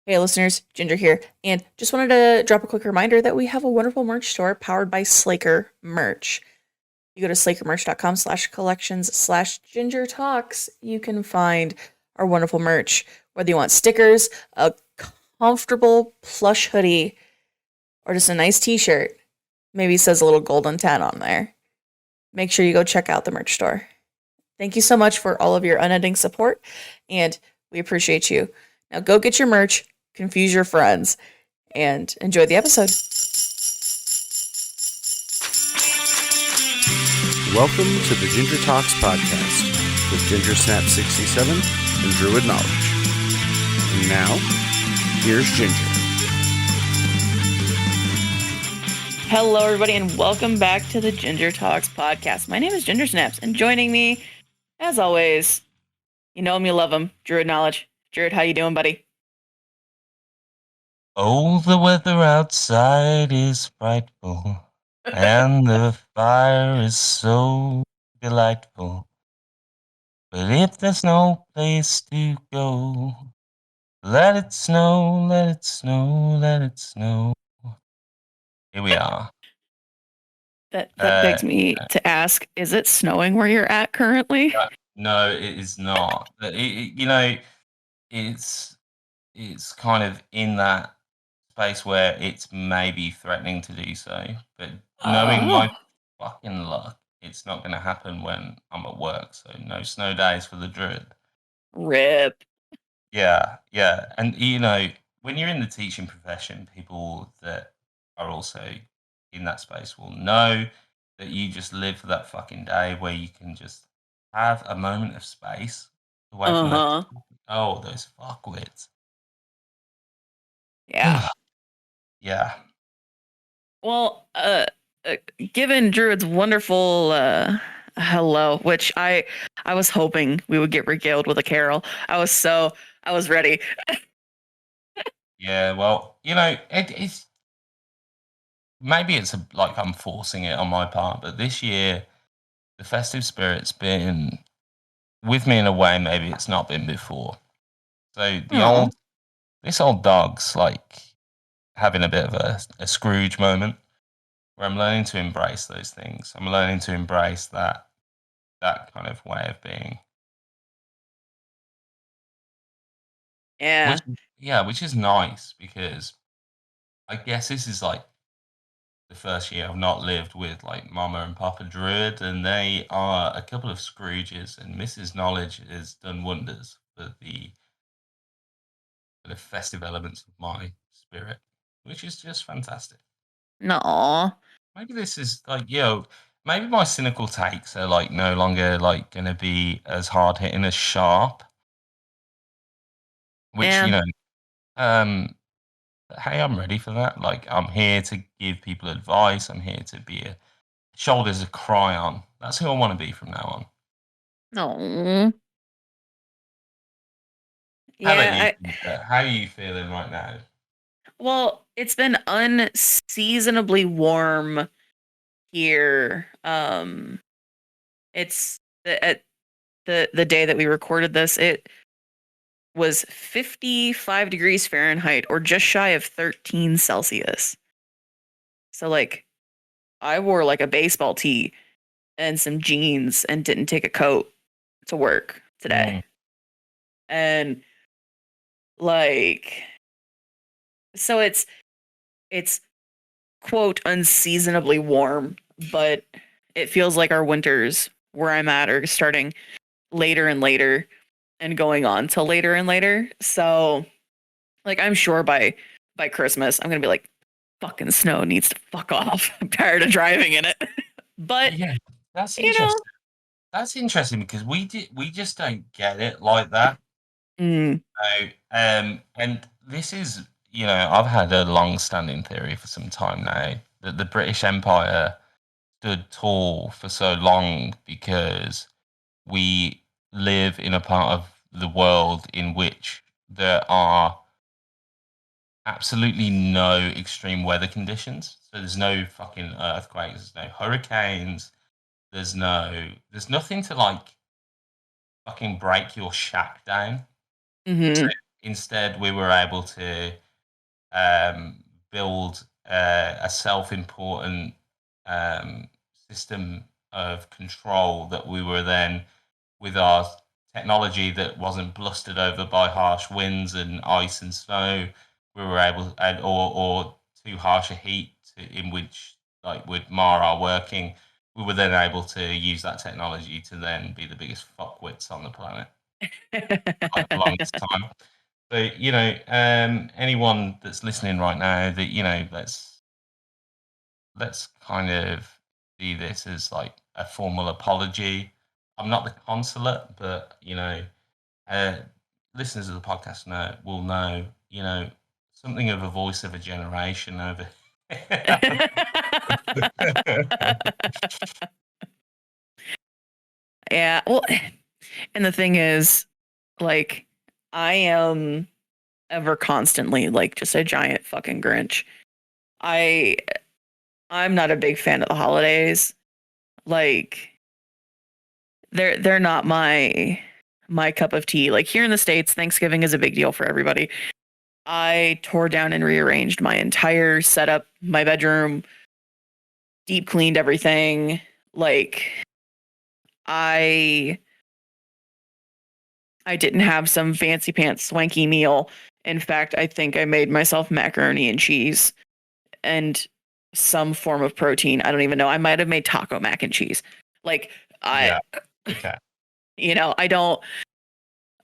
Hey, listeners, Ginger here, and just wanted to drop a quick reminder that we have a wonderful merch store powered by Slaker Merch. You go to slakermerch.com/collections/GingerTalks. You can find our wonderful merch, whether you want stickers, a comfortable plush hoodie, or just a nice t-shirt. Maybe it says a little golden tat on there. Make sure you go check out the merch store. Thank you so much for all of your unending support, and we appreciate you. Now go get your merch, confuse your friends, and enjoy the episode. Welcome to the GingerTalks podcast with Ginger Snap 67 and Druid Knowledge. And now, here's Ginger. Hello, everybody, and welcome back to the GingerTalks podcast. My name is Ginger Snaps, and joining me, as always, you know him, you love him, Druid Knowledge. Druid, how you doing, buddy? Oh, the weather outside is frightful, and the fire is so delightful. But if there's no place to go, let it snow, let it snow, let it snow. Here we are. That begs me to ask, is it snowing where you're at currently? No, it is not. It's kind of in that space where it's maybe threatening to do so, but knowing my fucking luck, it's not going to happen when I'm at work. So no snow days for the Druid. Rip. Yeah. And when you're in the teaching profession, people that are also in that space will know that you just live for that fucking day where you can just have a moment of space away from those fuckwits. Yeah. Yeah. Well, given Druid's wonderful hello, which I was hoping we would get regaled with a carol. I was ready. Yeah, well, it's maybe it's like I'm forcing it on my part, but this year the festive spirit's been with me in a way maybe it's not been before. So this old dog's like having a bit of a Scrooge moment where I'm learning to embrace those things. I'm learning to embrace that kind of way of being. Yeah. Which is nice because I guess this is like the first year I've not lived with like Mama and Papa Druid, and they are a couple of Scrooges, and Mrs. Knowledge has done wonders for the festive elements of my spirit, which is just fantastic. No. Maybe this is like, maybe my cynical takes are like no longer like going to be as hard hitting as sharp, which, hey, I'm ready for that. Like, I'm here to give people advice. I'm here to be a shoulder to cry on. That's who I want to be from now on. No. How about you? How are you feeling right now? Well, it's been unseasonably warm here. It's at the day that we recorded this, it was 55 degrees Fahrenheit, or just shy of 13 Celsius. So, like, I wore like a baseball tee and some jeans and didn't take a coat to work today. And like, so it's quote unseasonably warm, but it feels like our winters where I'm at are starting later and later and going on till later and later. So, like, I'm sure by Christmas I'm gonna be like, fucking snow needs to fuck off. I'm tired of driving in it. But yeah, that's interesting. That's interesting because we just don't get it like that. Mm. And this is, I've had a long-standing theory for some time now that the British Empire stood tall for so long because we live in a part of the world in which there are absolutely no extreme weather conditions. So there's no fucking earthquakes, there's no hurricanes, there's nothing to like fucking break your shack down. Mm-hmm. instead we were able to build a self-important system of control that we were then, with our technology that wasn't blustered over by harsh winds and ice and snow, we were able, or too harsh a heat in which like would mar our working. We were then able to use that technology to then be the biggest fuckwits on the planet for the longest time. So, anyone that's listening right now, that let's kind of see this as like a formal apology. I'm not the consulate, but listeners of the podcast will know, something of a voice of a generation over. Yeah, well, and the thing is, like, I am ever constantly like just a giant fucking Grinch. I'm not a big fan of the holidays. Like, they're not my cup of tea. Like here in the States, Thanksgiving is a big deal for everybody. I tore down and rearranged my entire setup, my bedroom, deep cleaned everything. Like I didn't have some fancy pants swanky meal. In fact, I think I made myself macaroni and cheese and some form of protein. I don't even know. I might have made taco mac and cheese. Like Yeah. Okay. I don't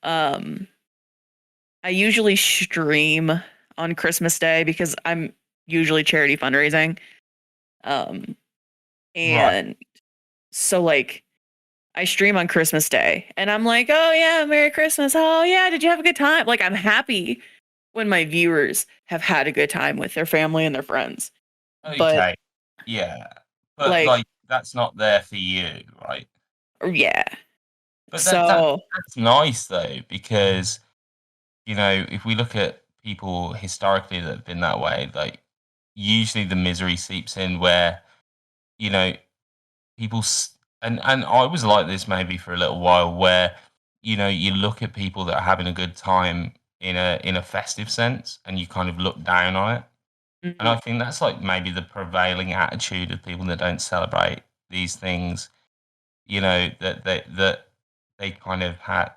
I usually stream on Christmas Day because I'm usually charity fundraising. Right. And so like I stream on Christmas Day and I'm like, "Oh yeah, Merry Christmas. Oh yeah, did you have a good time?" Like I'm happy when my viewers have had a good time with their family and their friends. But Okay. Yeah. But like like that's not there for you, right? yeah. But So that's nice though, because if we look at people historically that have been that way, like usually the misery seeps in where, you know, and I was like this maybe for a little while where, you look at people that are having a good time in a festive sense and you kind of look down on it. And I think that's like maybe the prevailing attitude of people that don't celebrate these things, that they kind of had,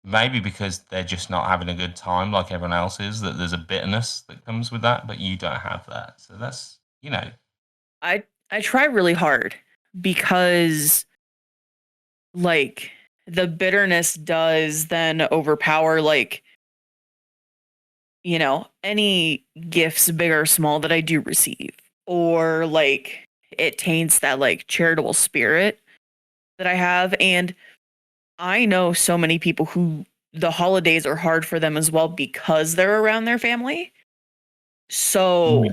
maybe because they're just not having a good time like everyone else is, that there's a bitterness that comes with that, but you don't have that. So that's, I try really hard because like the bitterness does then overpower like any gifts big or small that I do receive, or like it taints that like charitable spirit that I have. And I know so many people who the holidays are hard for them as well because they're around their family. So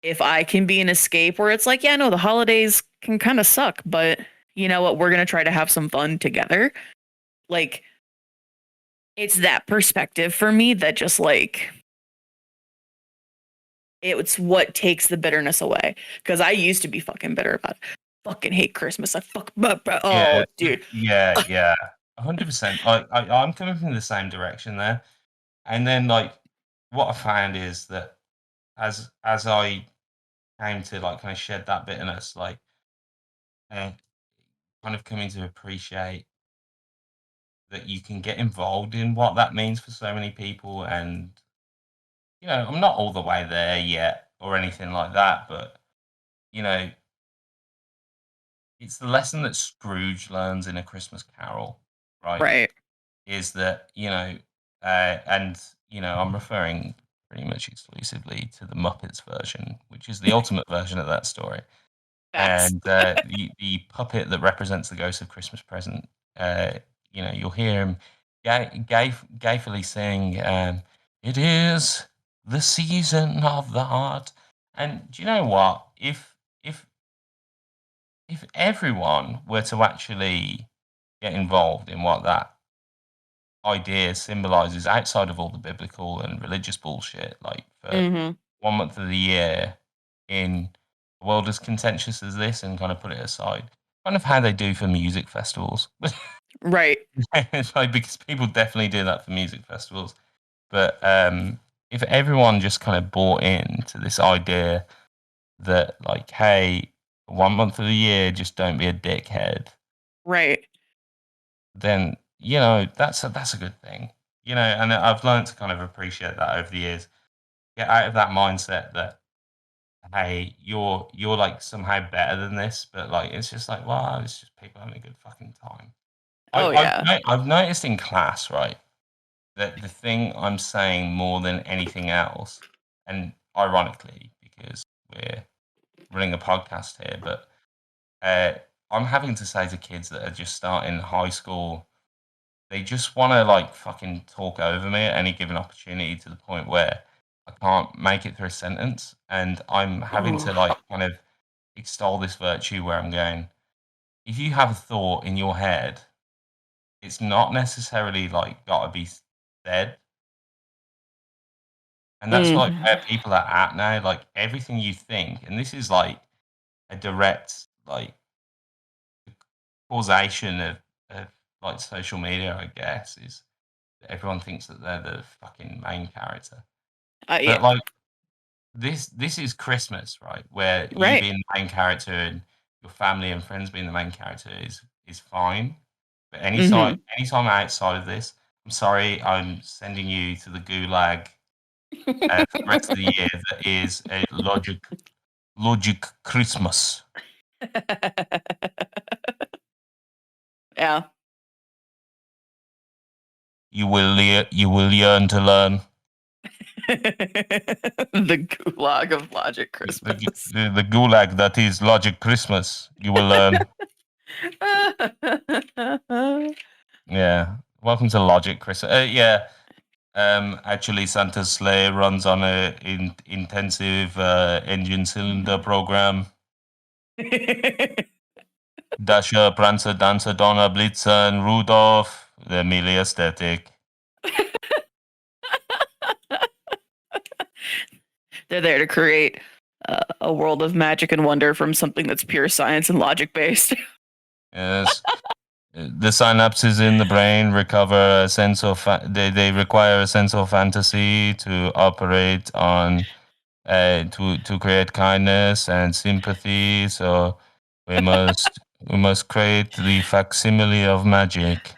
if I can be an escape where it's like, yeah, no, the holidays can kind of suck, but you know what? We're going to try to have some fun together. Like, it's that perspective for me that just like, it's what takes the bitterness away. Because I used to be fucking bitter about it. Fucking hate Christmas. Yeah, Dude. yeah, 100%. I'm coming from the same direction there. And then like what I found is that as I came to like kind of shed that bitterness, like kind of coming to appreciate that you can get involved in what that means for so many people. And I'm not all the way there yet or anything like that, but you know, it's the lesson that Scrooge learns in A Christmas Carol, right? Right. Is that and I'm referring pretty much exclusively to the Muppets version, which is the ultimate version of that story. Facts. And the puppet that represents the ghost of Christmas present, you'll hear him gayfully sing, "It is the season of the heart." And do you know what? If everyone were to actually get involved in what that idea symbolizes outside of all the biblical and religious bullshit, like for Mm-hmm. 1 month of the year in a world as contentious as this, and kind of put it aside, kind of how they do for music festivals. Right. It's like, because people definitely do that for music festivals. But if everyone just kind of bought into this idea that, like, hey, 1 month of the year, just don't be a dickhead, Right. then that's a good thing. And I've learned to kind of appreciate that over the years. Get out of that mindset that, hey, you're like somehow better than this, but like it's just like, well, it's just people having a good fucking time. Oh, yeah. I've noticed in class, right, that the thing I'm saying more than anything else, and ironically, because we're running a podcast here, but I'm having to say to kids that are just starting high school, they just want to like fucking talk over me at any given opportunity, to the point where I can't make it through a sentence, and I'm having to like kind of extol this virtue where I'm going, if you have a thought in your head, it's not necessarily like got to be said. And that's like where people are at now. Like everything you think, and this is like a direct like causation of like social media, I guess, is that everyone thinks that they're the fucking main character. Yeah. But like this is Christmas, right? Where you Right. being the main character and your family and friends being the main character is fine. But anytime outside of this, I'm sorry, I'm sending you to the gulag for the rest of the year. That is a logic Christmas. Yeah. You will yearn to learn. The gulag of logic The, Christmas. the gulag that is logic Christmas. You will learn. Yeah. Welcome to Logic Christmas. Yeah. Actually, Santa's sleigh runs on a intensive engine cylinder program. Dasher, Prancer, Dancer, Donner, Blitzen, Rudolph. They're merely aesthetic. They're there to create a world of magic and wonder from something that's pure science and logic based. Yes. The synapses in the brain recover a sense of they require a sense of fantasy to operate on to create kindness and sympathy. So we must create the facsimile of magic,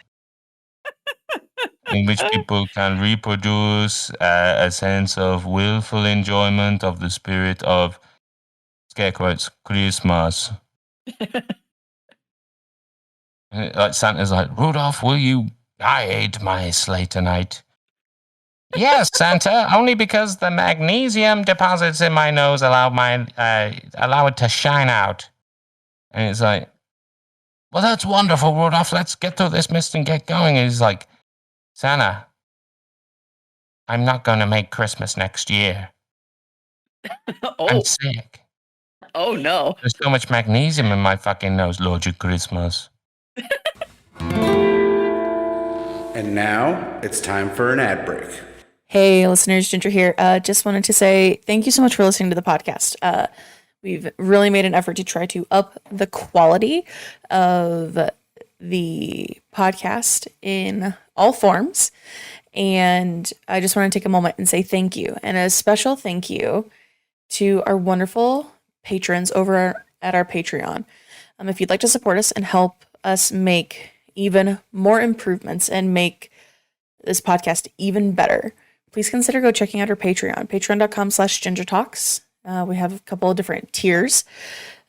in which people can reproduce a sense of willful enjoyment of the spirit of, scare quotes, Christmas. Like Santa's like, Rudolph, will you guide my sleigh tonight? Yes, Santa, only because the magnesium deposits in my nose allow it to shine out. And it's like, well, that's wonderful, Rudolph. Let's get through this mist and get going. And he's like, Santa, I'm not going to make Christmas next year. I'm sick. Oh, no. There's so much magnesium in my fucking nose. Logic Christmas. And now it's time for an ad break. Hey, listeners, Ginger here. Just wanted to say thank you so much for listening to the podcast. We've really made an effort to try to up the quality of the podcast in all forms. And I just want to take a moment and say thank you. And a special thank you to our wonderful patrons over at our Patreon. If you'd like to support us and help us make even more improvements and make this podcast even better, please consider go checking out our Patreon, patreon.com/GingerTalks. We have a couple of different tiers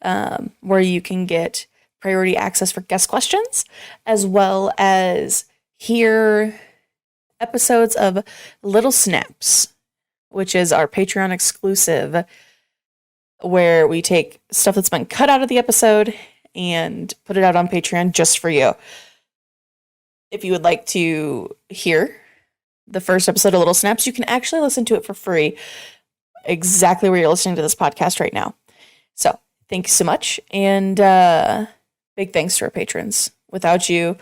where you can get priority access for guest questions, as well as hear episodes of Little Snaps, which is our Patreon exclusive, where we take stuff that's been cut out of the episode and put it out on Patreon just for you. If you would like to hear the first episode of Little Snaps, you can actually listen to it for free exactly where you're listening to this podcast right now. So thank you so much. And big thanks to our patrons. Without you,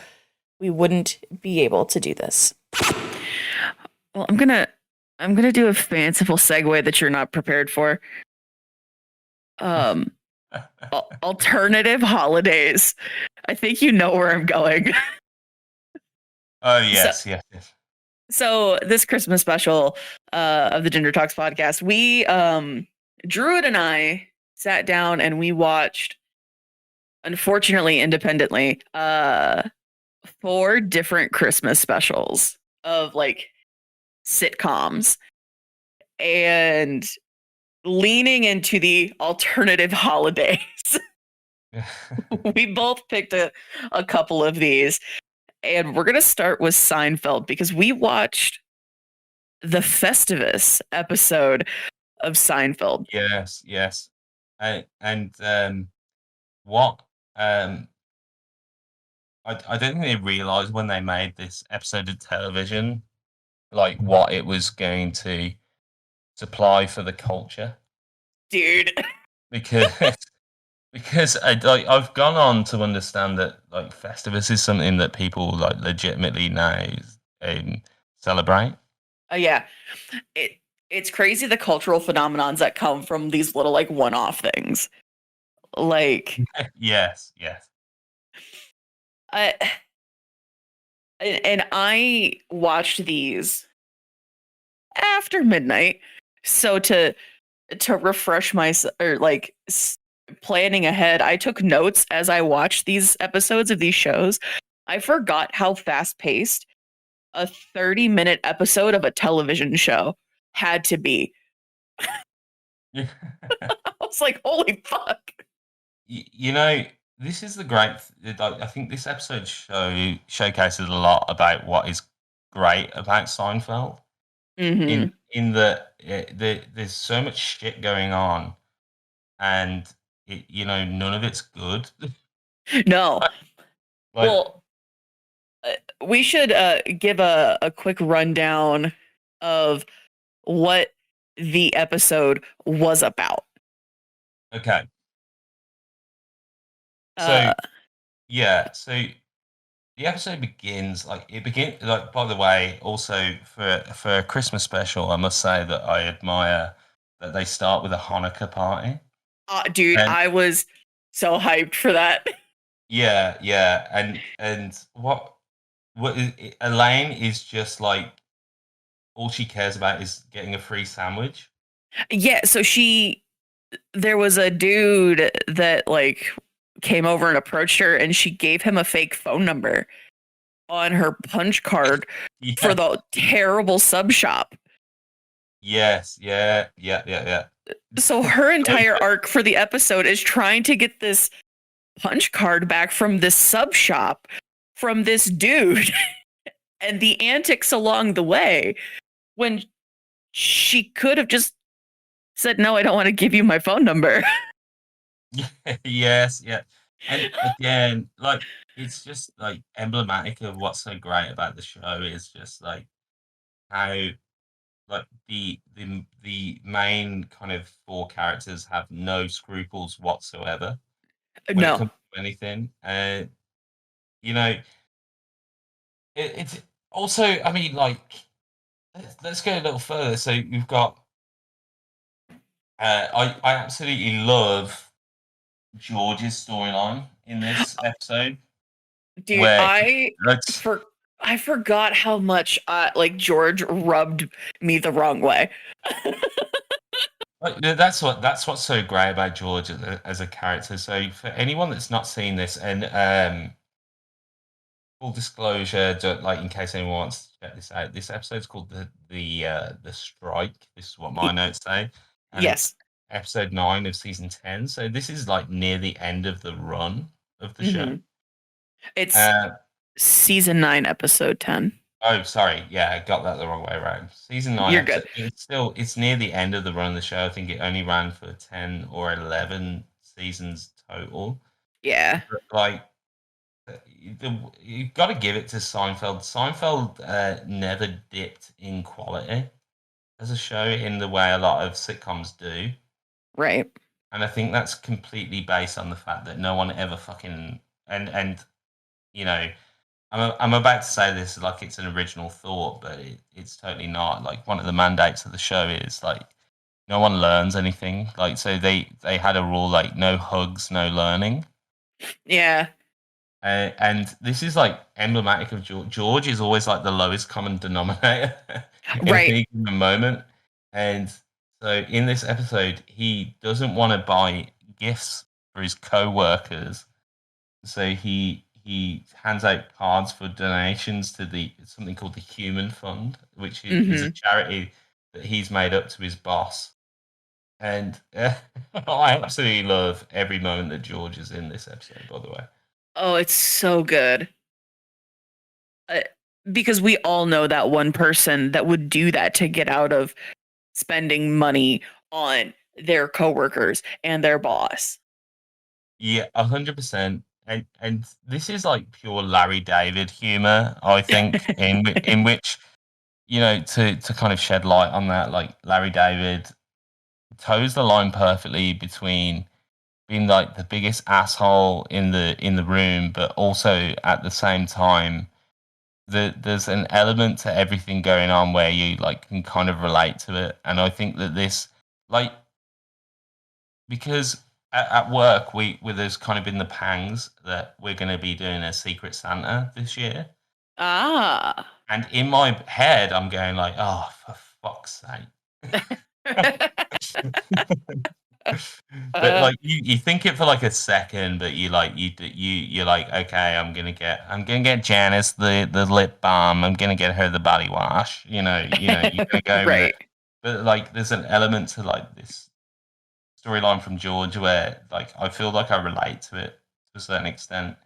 we wouldn't be able to do this. Well, I'm gonna do a fanciful segue that you're not prepared for. Alternative holidays. I think you know where I'm going. Oh So, yes, yes, yes. so this Christmas special of the Ginger Talks podcast, we Druid and I sat down and we watched, unfortunately, independently, 4 different Christmas specials of like sitcoms, and leaning into the alternative holidays. We both picked a couple of these, and we're gonna start with Seinfeld because we watched the Festivus episode of Seinfeld. Yes, yes. And what I don't think they realized when they made this episode of television, like what it was going to supply for the culture. Dude. Because because I've gone on to understand that like Festivus is something that people like legitimately now celebrate. Yeah. It's crazy the cultural phenomenons that come from these little like one-off things. Like Yes, yes. I and I watched these after midnight. So to refresh my or like planning ahead, I took notes as I watched these episodes of these shows. I forgot how fast paced a 30-minute episode of a television show had to be. I was like, holy fuck. You know, this is the great. I think this episode showcases a lot about what is great about Seinfeld. Mm-hmm. In that there's so much shit going on, and none of it's good. No. Like, Well, we should give a quick rundown of what the episode was about. okay, so Uh, yeah, so the episode begins like it begin like. By the way, also for a Christmas special, I must say that I admire that they start with a Hanukkah party. dude, And I was so hyped for that. yeah, yeah, and Elaine is just like all she cares about is getting a free sandwich. Yeah, so there was a dude that like came over and approached her, and she gave him a fake phone number on her punch card for Yeah. the terrible sub shop. Yes. Yeah. Yeah. Yeah. Yeah. So her entire arc for the episode is trying to get this punch card back from this sub shop from this dude and the antics along the way when she could have just said, no, I don't want to give you my phone number. Yes. Yeah. And again, like it's just like emblematic of what's so great about the show is just like how like the main kind of 4 characters have no scruples whatsoever when it No. comes to anything. You know, it's also, I mean, like, let's go a little further. So you've got, I absolutely love George's storyline in this episode, Dude, where that's I forgot how much like George rubbed me the wrong way. like, that's what's so great about George as a character. So for anyone that's not seen this, and full disclosure, like in case anyone wants to check this out, this episode's called the Strike. This is what my notes say, and Yes. it's episode 9 of season 10. So this is like near the end of the run of the show. It's Uh, season 9, episode 10. oh, sorry, yeah, I got that the wrong way around. Season 9, You're good. it's near the end of the run of the show. I think it only ran for 10 or 11 seasons total. Yeah. But, like, you've got to give it to Seinfeld. Seinfeld never dipped in quality as a show in the way a lot of sitcoms do, Right. and I think that's completely based on the fact that no one ever fucking and you know I'm about to say this like it's an original thought, but it's totally not. Like one of the mandates of the show is like no one learns anything. Like so they had a rule like no hugs, no learning. Yeah. And this is like emblematic of George. George is always like the lowest common denominator in Right. any given moment. And so in this episode, he doesn't want to buy gifts for his co-workers. So he hands out cards for donations to the something called the Human Fund, which is a charity that he's made up to his boss. And I absolutely love every moment that George is in this episode, by the way. Oh, it's so good. Because we all know that one person that would do that to get out of spending money on their coworkers and their boss. Yeah, 100%. And this is like pure Larry David humor, I think, in which, to kind of shed light on that, like Larry David toes the line perfectly between being like the biggest asshole in the room, but also at the same time, there's an element to everything going on where you like can kind of relate to it. And I think that this, like, because at work there's kind of been the pangs that we're going to be doing a Secret Santa this year. Ah. And in my head, I'm going like, oh, for fuck's sake. But like you think it for like a second, but you're like, okay, I'm gonna get Janice the lip balm. I'm gonna get her the body wash. You're gonna go with right. it. But like, there's an element to like this storyline from George where like I feel like I relate to it to a certain extent,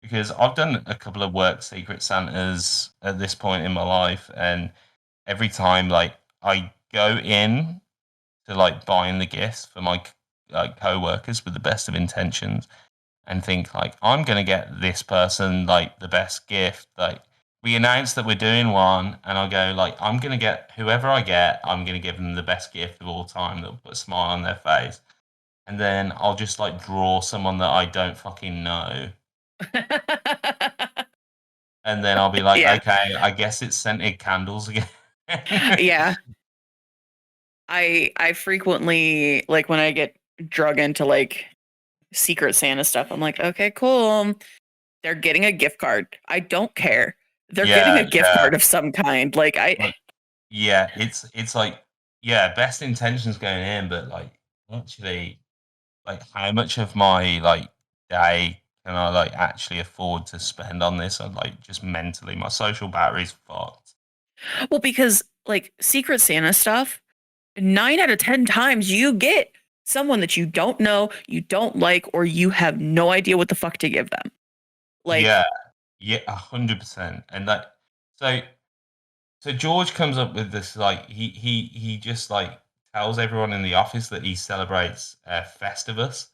because I've done a couple of work Secret Santas at this point in my life, and every time like I go in to like buying the gifts for my co-workers with the best of intentions and think like I'm gonna get this person like the best gift. Like, we announced that we're doing one, and I go like, I'm gonna get whoever I get, I'm gonna give them the best gift of all time that'll put a smile on their face. And then I'll just like draw someone that I don't fucking know. And then I'll be like, Yeah. okay, I guess it's scented candles again. Yeah. I frequently, like, when I get drug into like Secret Santa stuff, I'm like, okay, cool. They're getting a gift card. I don't care. They're getting a gift card of some kind. Like, yeah, it's like, yeah, best intentions going in, but like actually, like, how much of my like day can I like actually afford to spend on this? And like, just mentally, my social battery's fucked. well, because like Secret Santa stuff, 9 out of 10 times you get someone that you don't know, you don't like, or you have no idea what the fuck to give them. Like, Yeah, 100%. And like, so George comes up with this like he just like tells everyone in the office that he celebrates Festivus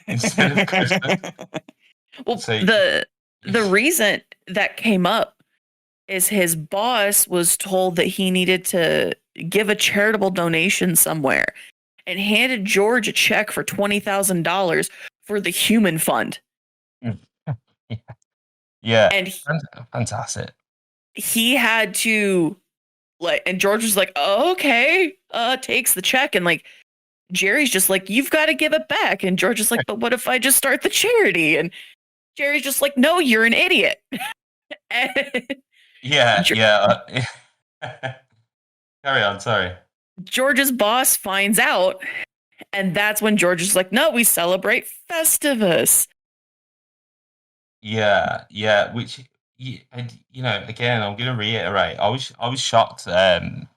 instead of Christmas. well, So the reason that came up is his boss was told that he needed to give a charitable donation somewhere and handed George a check for $20,000 for the Human Fund. yeah, And fantastic. he had to, like, and George was like, oh, okay, takes the check, and like Jerry's just like, you've got to give it back, and George is like, but what if I just start the charity? And Jerry's just like, no, you're an idiot. Yeah. Carry on, sorry. George's boss finds out, and that's when George is like, no, we celebrate Festivus. Yeah, which, and, again, I'm going to reiterate, I was shocked when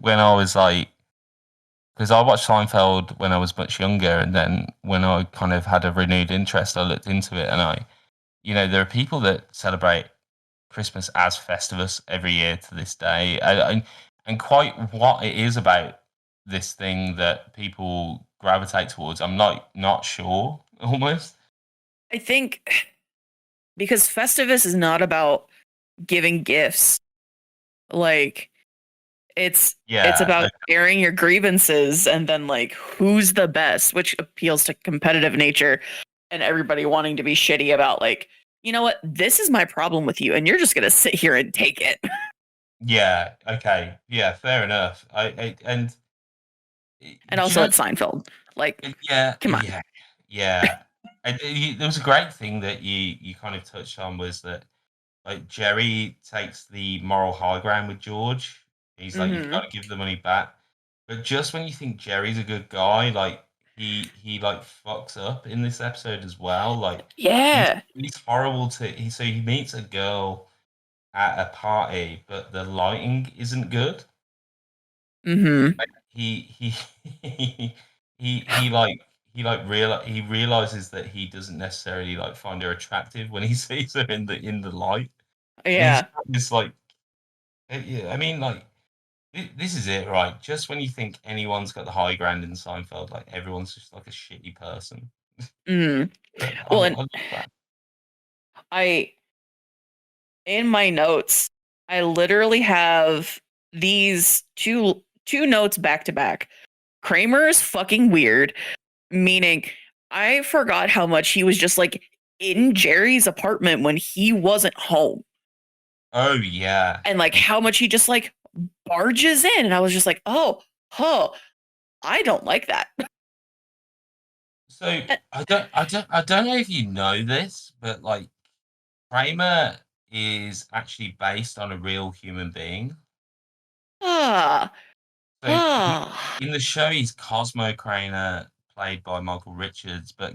I was like, because I watched Seinfeld when I was much younger, and then when I kind of had a renewed interest, I looked into it, and there are people that celebrate Christmas as Festivus every year to this day, and quite what it is about this thing that people gravitate towards, I'm not sure, almost. I think because Festivus is not about giving gifts. Like, it's about airing your grievances, and then like who's the best, which appeals to competitive nature and everybody wanting to be shitty about, like, you know what, this is my problem with you and you're just gonna sit here and take it. Yeah, okay, yeah, fair enough. And also it's Seinfeld, like, yeah, come on. yeah. And there was a great thing that you kind of touched on was that like Jerry takes the moral high ground with George. He's like, you've got Mm-hmm. to give the money back. But just when you think Jerry's a good guy, like he like fucks up in this episode as well. Like Yeah. he's horrible to so he meets a girl at a party, but the lighting isn't good. Mm-hmm. He he like he realizes that he doesn't necessarily like find her attractive when he sees her in the light, and he's Yeah. got this like yeah, I mean like this is it, right? Just when you think anyone's got the high ground in Seinfeld, like everyone's just like a shitty person. Mm. But Well, I and love that. I in my notes, I literally have these two notes back to back. Kramer is fucking weird, meaning I forgot how much he was just like in Jerry's apartment when he wasn't home. Oh yeah. And like how much he just like barges in. And I was just like, oh, I don't like that. So I don't know if you know this, but like Kramer is actually based on a real human being. Ah, So ah. in the show, he's Cosmo Kramer, played by Michael Richards, but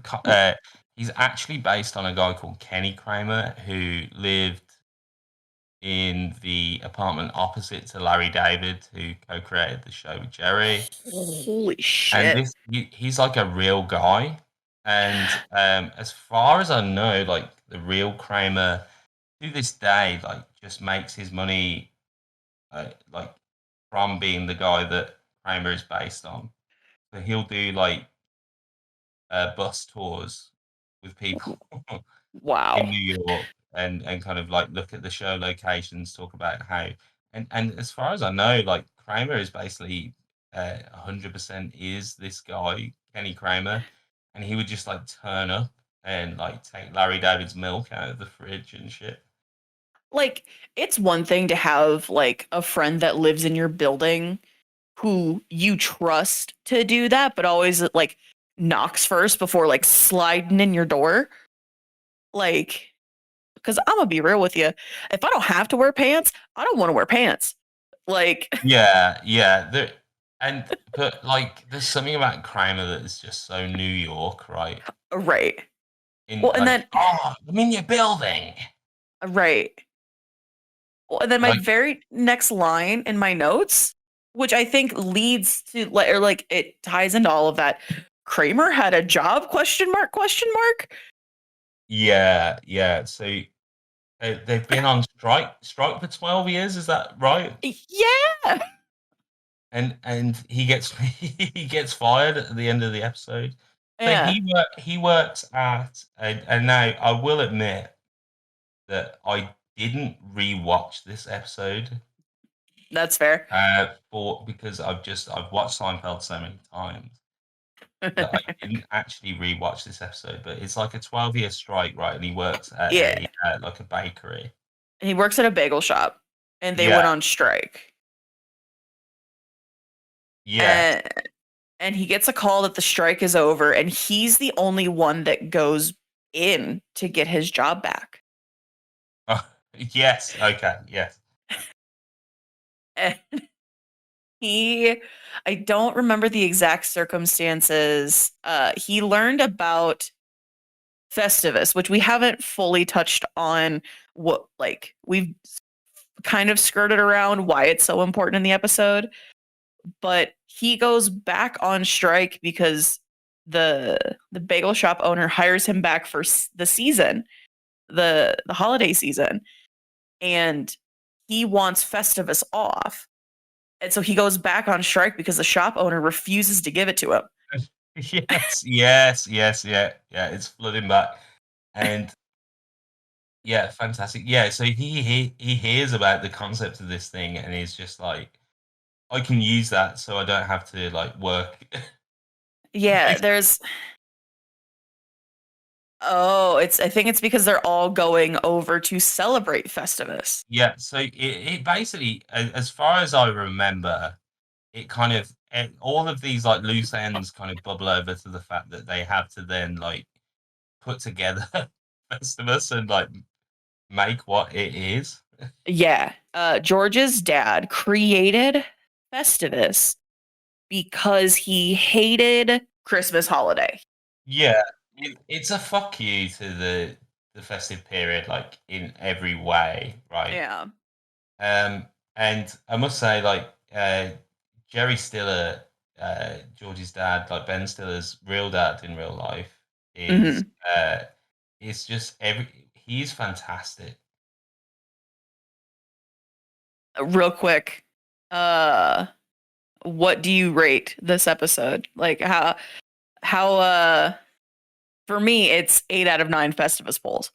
he's actually based on a guy called Kenny Kramer who lived in the apartment opposite to Larry David, who co-created the show with Jerry. Holy And shit. he's like a real guy. And as far as I know, like the real Kramer to this day, like just makes his money like from being the guy that Kramer is based on. So he'll do like bus tours with people in Wow. New York and kind of like look at the show locations, talk about how and as far as I know, like Kramer is basically 100% is this guy Kenny Kramer, and he would just like turn up and like take Larry David's milk out of the fridge and shit. Like, it's one thing to have like a friend that lives in your building who you trust to do that, but always like knocks first before like sliding in your door. Like, because I'm gonna be real with you. If I don't have to wear pants, I don't want to wear pants. Like, Yeah, yeah. But like, there's something about Kramer that is just so New York, right? right. In Well, and like, then, oh, I'm in your building. right. Well, and then my Like, very next line in my notes, which I think leads to or like it ties into all of that. Kramer had a job? Question mark? Question mark? yeah, yeah. So they've been on strike for 12 years. Is that right? Yeah. And he gets he gets fired at the end of the episode. So Yeah. he works at and now I will admit that I didn't rewatch this episode That's fair. for because I've watched Seinfeld so many times that I didn't actually rewatch this episode. But it's like a 12-year strike, right? And he works at Yeah. a like a bakery. He works at a bagel shop and they Yeah, went on strike. yes, And he gets a call that the strike is over and he's the only one that goes in to get his job back. yes, okay, yes. And I don't remember the exact circumstances. He learned about Festivus, which we haven't fully touched on. What like we've kind of skirted around why it's so important in the episode, but he goes back on strike because the bagel shop owner hires him back for the season, the holiday season, and he wants Festivus off. And so he goes back on strike because the shop owner refuses to give it to him. Yes, yeah. It's flooding back, and yeah, fantastic. Yeah, so he hears about the concept of this thing, and he's just like, I can use that, so I don't have to like work. Yeah, there's it's I think it's because they're all going over to celebrate Festivus. Yeah, so it basically, as far as I remember, it kind of all of these like loose ends kind of bubble over to the fact that they have to then like put together Festivus and like make what it is. Yeah. George's dad created Festivus because he hated Christmas holiday. Yeah, it's a fuck you to the festive period, like in every way, right? Yeah. Um, and I must say, like Jerry Stiller, George's dad, like Ben Stiller's real dad in real life, is Mhm. it's just he's fantastic. Real quick. What do you rate this episode? Like how for me it's 8 out of 9 Festivus bowls.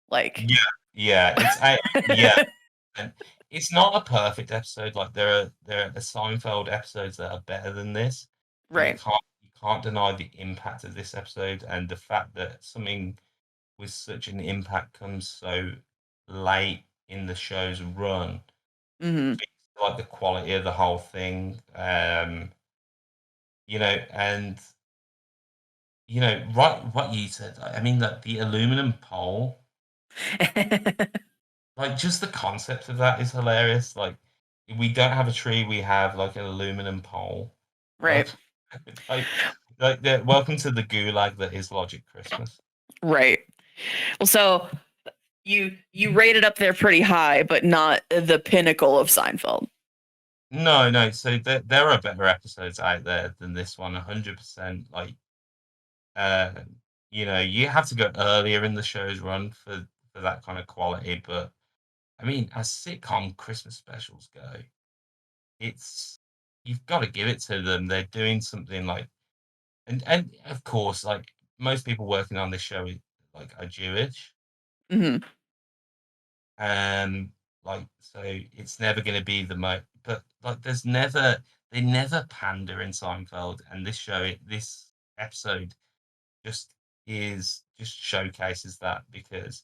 Like Yeah, yeah, yeah, and it's not a perfect episode. Like there are Seinfeld episodes that are better than this, but right. you can't deny the impact of this episode and the fact that something with such an impact comes so late in the show's run. Mhm. Speaks to, like the quality of the whole thing, and right what you said. I mean, that the aluminum pole. Like, just the concept of that is hilarious. Like, we don't have a tree, we have like an aluminum pole. Right. Like, welcome to the gulag that is Logic Christmas. Right. Well, so you rated up there pretty high, but not the pinnacle of Seinfeld. No, no. So there are better episodes out there than this one, 100%. Like, uh, you have to go earlier in the show's run for that kind of quality. But I mean, as sitcom Christmas specials go, it's you've got to give it to them. They're doing something like, and of course, like most people working on this show, like are Jewish. Mhm. Um, so it's never going to be the most, but like they never pander in Seinfeld, and this episode just showcases that because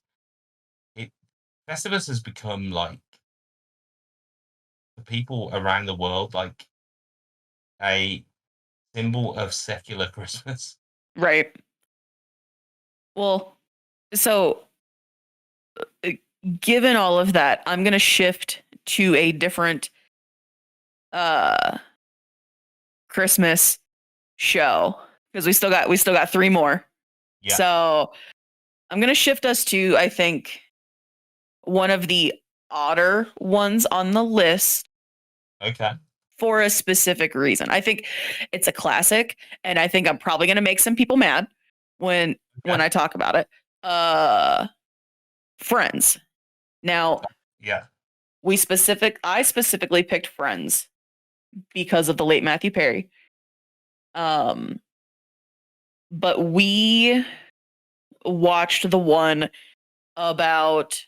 it Festivus has become like for people around the world like a symbol of secular Christmas. Right. Well, so uh, given all of that, I'm going to shift to a different uh Christmas show because we still got 3 more. Yeah. So, I'm going to shift us to I think one of the odder ones on the list Okay. for a specific reason. I think it's a classic and I think I'm probably going to make some people mad when Okay. I talk about it. Friends. Now, Yeah. I specifically picked Friends because of the late Matthew Perry. Um but we watched the one about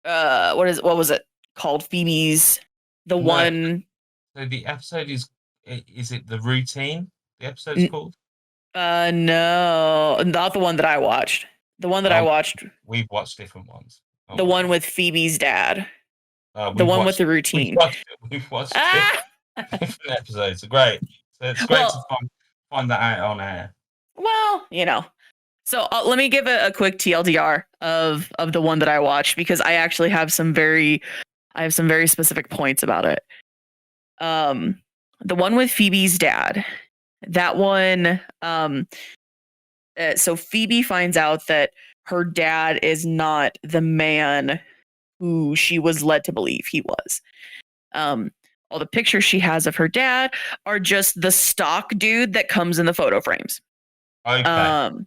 what was it called? Phoebe's the No. one So the episode is it the routine? The episode's called. no, not the one that I watched. The one that I Oh, watched, we've watched different ones. Oh the my one god. with Phoebe's dad, the We've one with watched the we've routine. watched we've watched Ah! different episodes. Great. So it's great to Well, find that out on air. well. So let me give a quick TLDR of the one that I watched because I actually have I have some very specific points about it. The one with Phoebe's dad, that one. So Phoebe finds out that her dad is not the man who she was led to believe he was. Um, all the pictures she has of her dad are just the stock dude that comes in the photo frames. Okay. Um,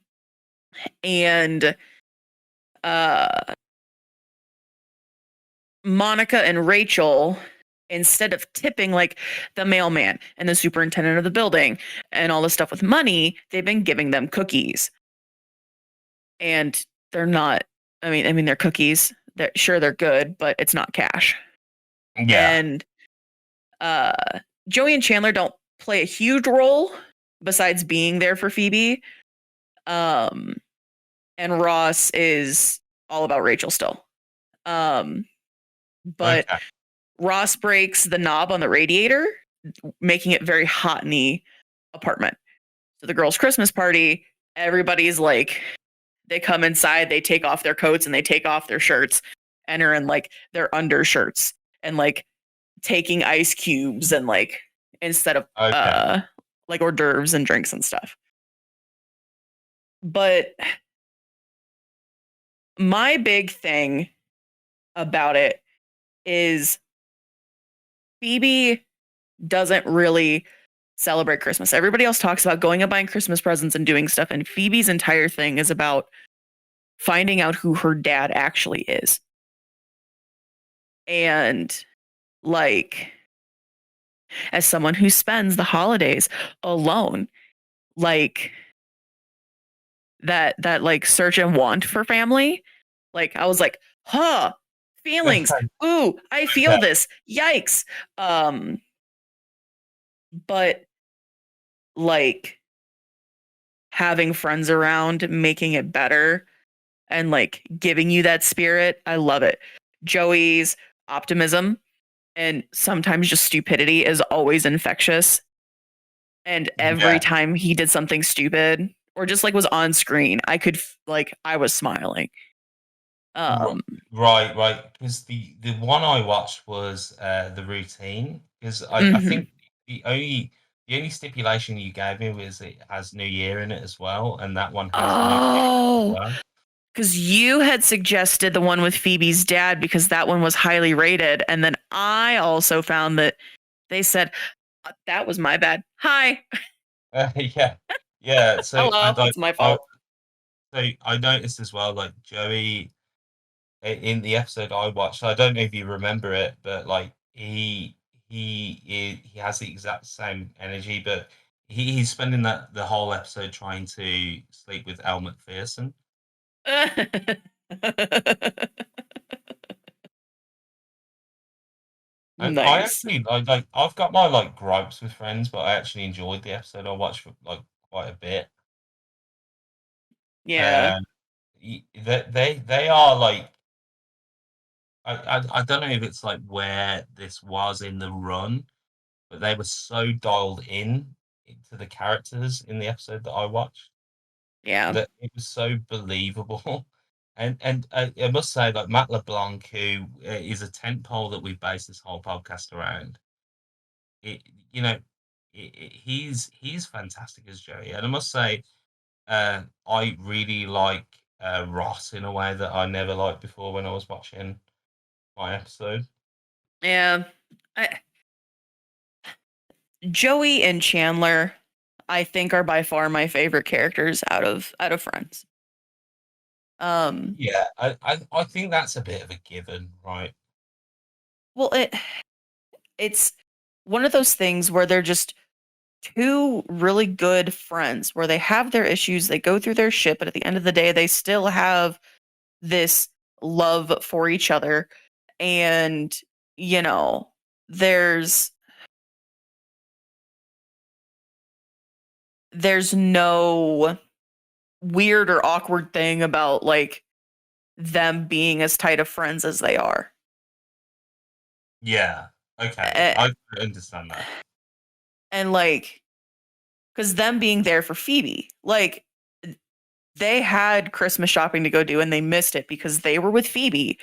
and uh, Monica and Rachel, instead of tipping like the mailman and the superintendent of the building and all this stuff with money, they've been giving them cookies. And they're not, I mean they're cookies. They're good, but it's not cash. Yeah. And Joey and Chandler don't play a huge role besides being there for Phoebe. Um, and Ross is all about Rachel still. But Okay. Ross breaks the knob on the radiator, making it very hot in the apartment. So the girls' Christmas party, everybody's like, they come inside, they take off their coats and they take off their shirts and are in like their undershirts and like taking ice cubes and like instead of Okay. like hors d'oeuvres and drinks and stuff. But my big thing about it is Phoebe doesn't really celebrate Christmas. Everybody else talks about going and buying Christmas presents and doing stuff, and Phoebe's entire thing is about finding out who her dad actually is. And like, as someone who spends the holidays alone, like that like search and want for family, like I was like, huh, feelings. Ooh, I feel Okay. this. Yikes. But like having friends around, making it better and like giving you that spirit, I love it. Joey's optimism and sometimes just stupidity is always infectious. And every Yeah. time he did something stupid or just like was on screen, I could like I was smiling. R- Um right. Because the one I watched was the routine. Because I mhm. think the only stipulation you gave me was it has New Year in it as well, and that one has New Year as Oh, well. because you had suggested the one with Phoebe's dad because that one was highly rated, and then I also found that they said that was my bad. Hi, Yeah, yeah. So I hello, like it's my I fault. so I noticed as well, like Joey in the episode I watched. I don't know if you remember it, but like he has the exact same energy, but he's spending the whole episode trying to sleep with Elle McPherson. And I Nice. actually like I've got my like gripes with Friends, but I actually enjoyed the episode. I watched for like quite a bit. Yeah. Um, they are like I don't know if it's like where this was in the run, but they were so dialed in into the characters in the episode that I watched Yeah. that it was so believable. And I must say, like Matt LeBlanc, who is a tentpole that we've based this whole podcast around, it you know, he's fantastic as Joey. And I must say, I really like Ross in a way that I never liked before when I was watching my episode. Yeah. I, Joey and Chandler, I think, are by far my favorite characters out of Friends. Um, Yeah, I think that's a bit of a given, right? well, it's one of those things where they're just two really good friends where they have their issues, they go through their shit, but at the end of the day, they still have this love for each other. And, you know, there's there's no weird or awkward thing about like them being as tight of friends as they are. Yeah. Okay. A- I understand that. And like, because them being there for Phoebe, like, they had Christmas shopping to go do and they missed it because they were with Phoebe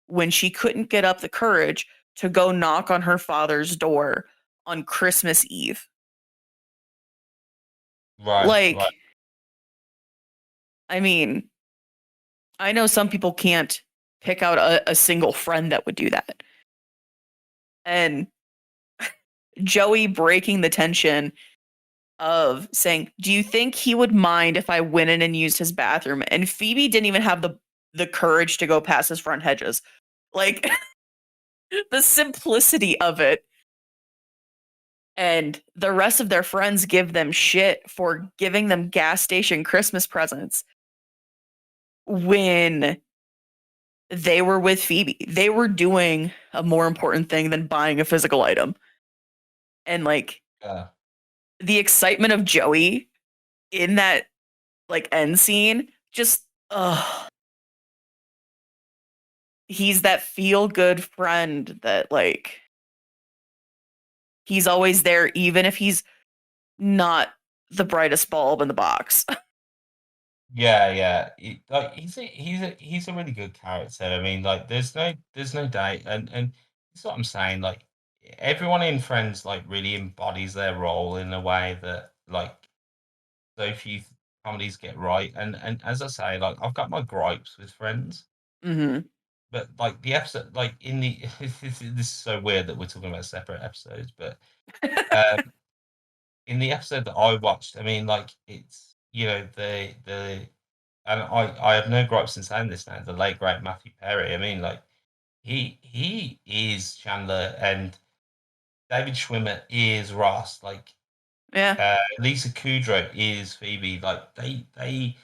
when she couldn't get up the courage to go knock on her father's door on Christmas Eve. Right. Like, I mean, I know some people can't pick out a single friend that would do that. And Joey breaking the tension of saying, "Do you think he would mind if I went in and used his bathroom?" And Phoebe didn't even have the courage to go past his front hedges. Like the simplicity of it. And the rest of their friends give them shit for giving them gas station Christmas presents when they were with Phoebe. They were doing a more important thing than buying a physical item. And like Yeah. the excitement of Joey in that like end scene, just he's that feel good friend that like he's always there even if he's not the brightest bulb in the box. Yeah. Like he's a really good character. I mean, like there's no doubt, and that's what I'm saying. Like everyone in Friends like really embodies their role in a way that like so few comedies get right. And as I say, like I've got my gripes with Friends, Mm-hmm. but like the episode, like in the this is so weird that we're talking about separate episodes, but um, in the episode that I watched, I mean, like it's the and I have no gripes in saying this now. The late great Matthew Perry. I mean, like he is Chandler and David Schwimmer is Ross. Like Yeah. Lisa Kudrow is Phoebe. Like they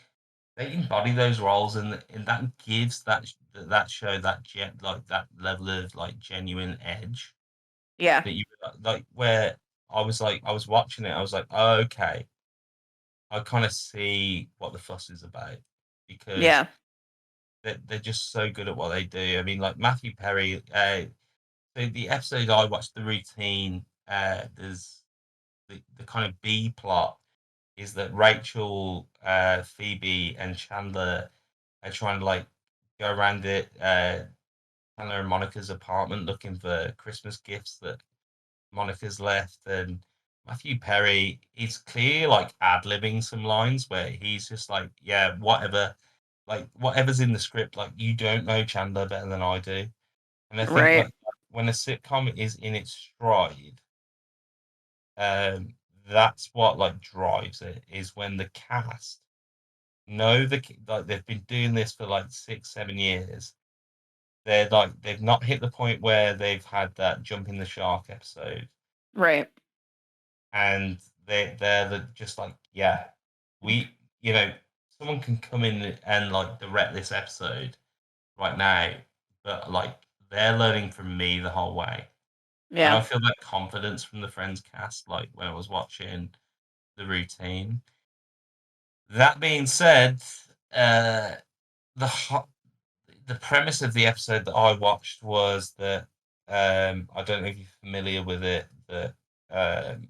embody those roles, and that gives that show like that level of like genuine edge Yeah. that you like. Where I was watching it, I was like, oh, okay, I kind of see what the fuss is about because Yeah. they're just so good at what they do. I mean, like Matthew Perry. So the episode I watched, the routine. There's the kind of B plot is that Rachel, Phoebe, and Chandler are trying to like go around Chandler and Monica's apartment looking for Christmas gifts that Monica's left, and Matthew Perry is clearly like ad libbing some lines where he's just like, yeah, whatever, like whatever's in the script, like you don't know Chandler better than I do, and I think Right. like when a sitcom is in its stride, um, that's what like drives it is when the cast know like they've been doing this for like 6 7 years. They're like they've not hit the point where they've had that jump in the shark episode, Right. and just like, yeah, we someone can come in and like direct this episode right now, but like they're learning from me the whole way, and Yeah. I feel that confidence from the Friends cast like when I was watching the routine. That being said, uh the ho- the premise of the episode that I watched was that I don't know if you're familiar with it, that um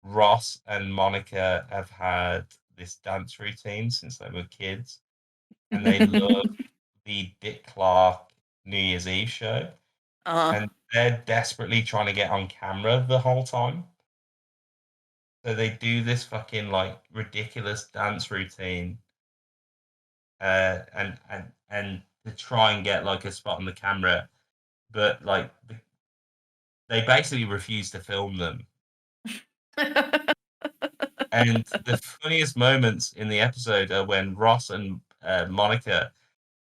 Ross and Monica have had this dance routine since they were kids, and they love the Dick Clark New Year's Eve show, uh and they're desperately trying to get on camera the whole time. So they do this fucking like ridiculous dance routine, and to try and get like a spot on the camera, but like they basically refuse to film them. And the funniest moments in the episode are when Ross and Monica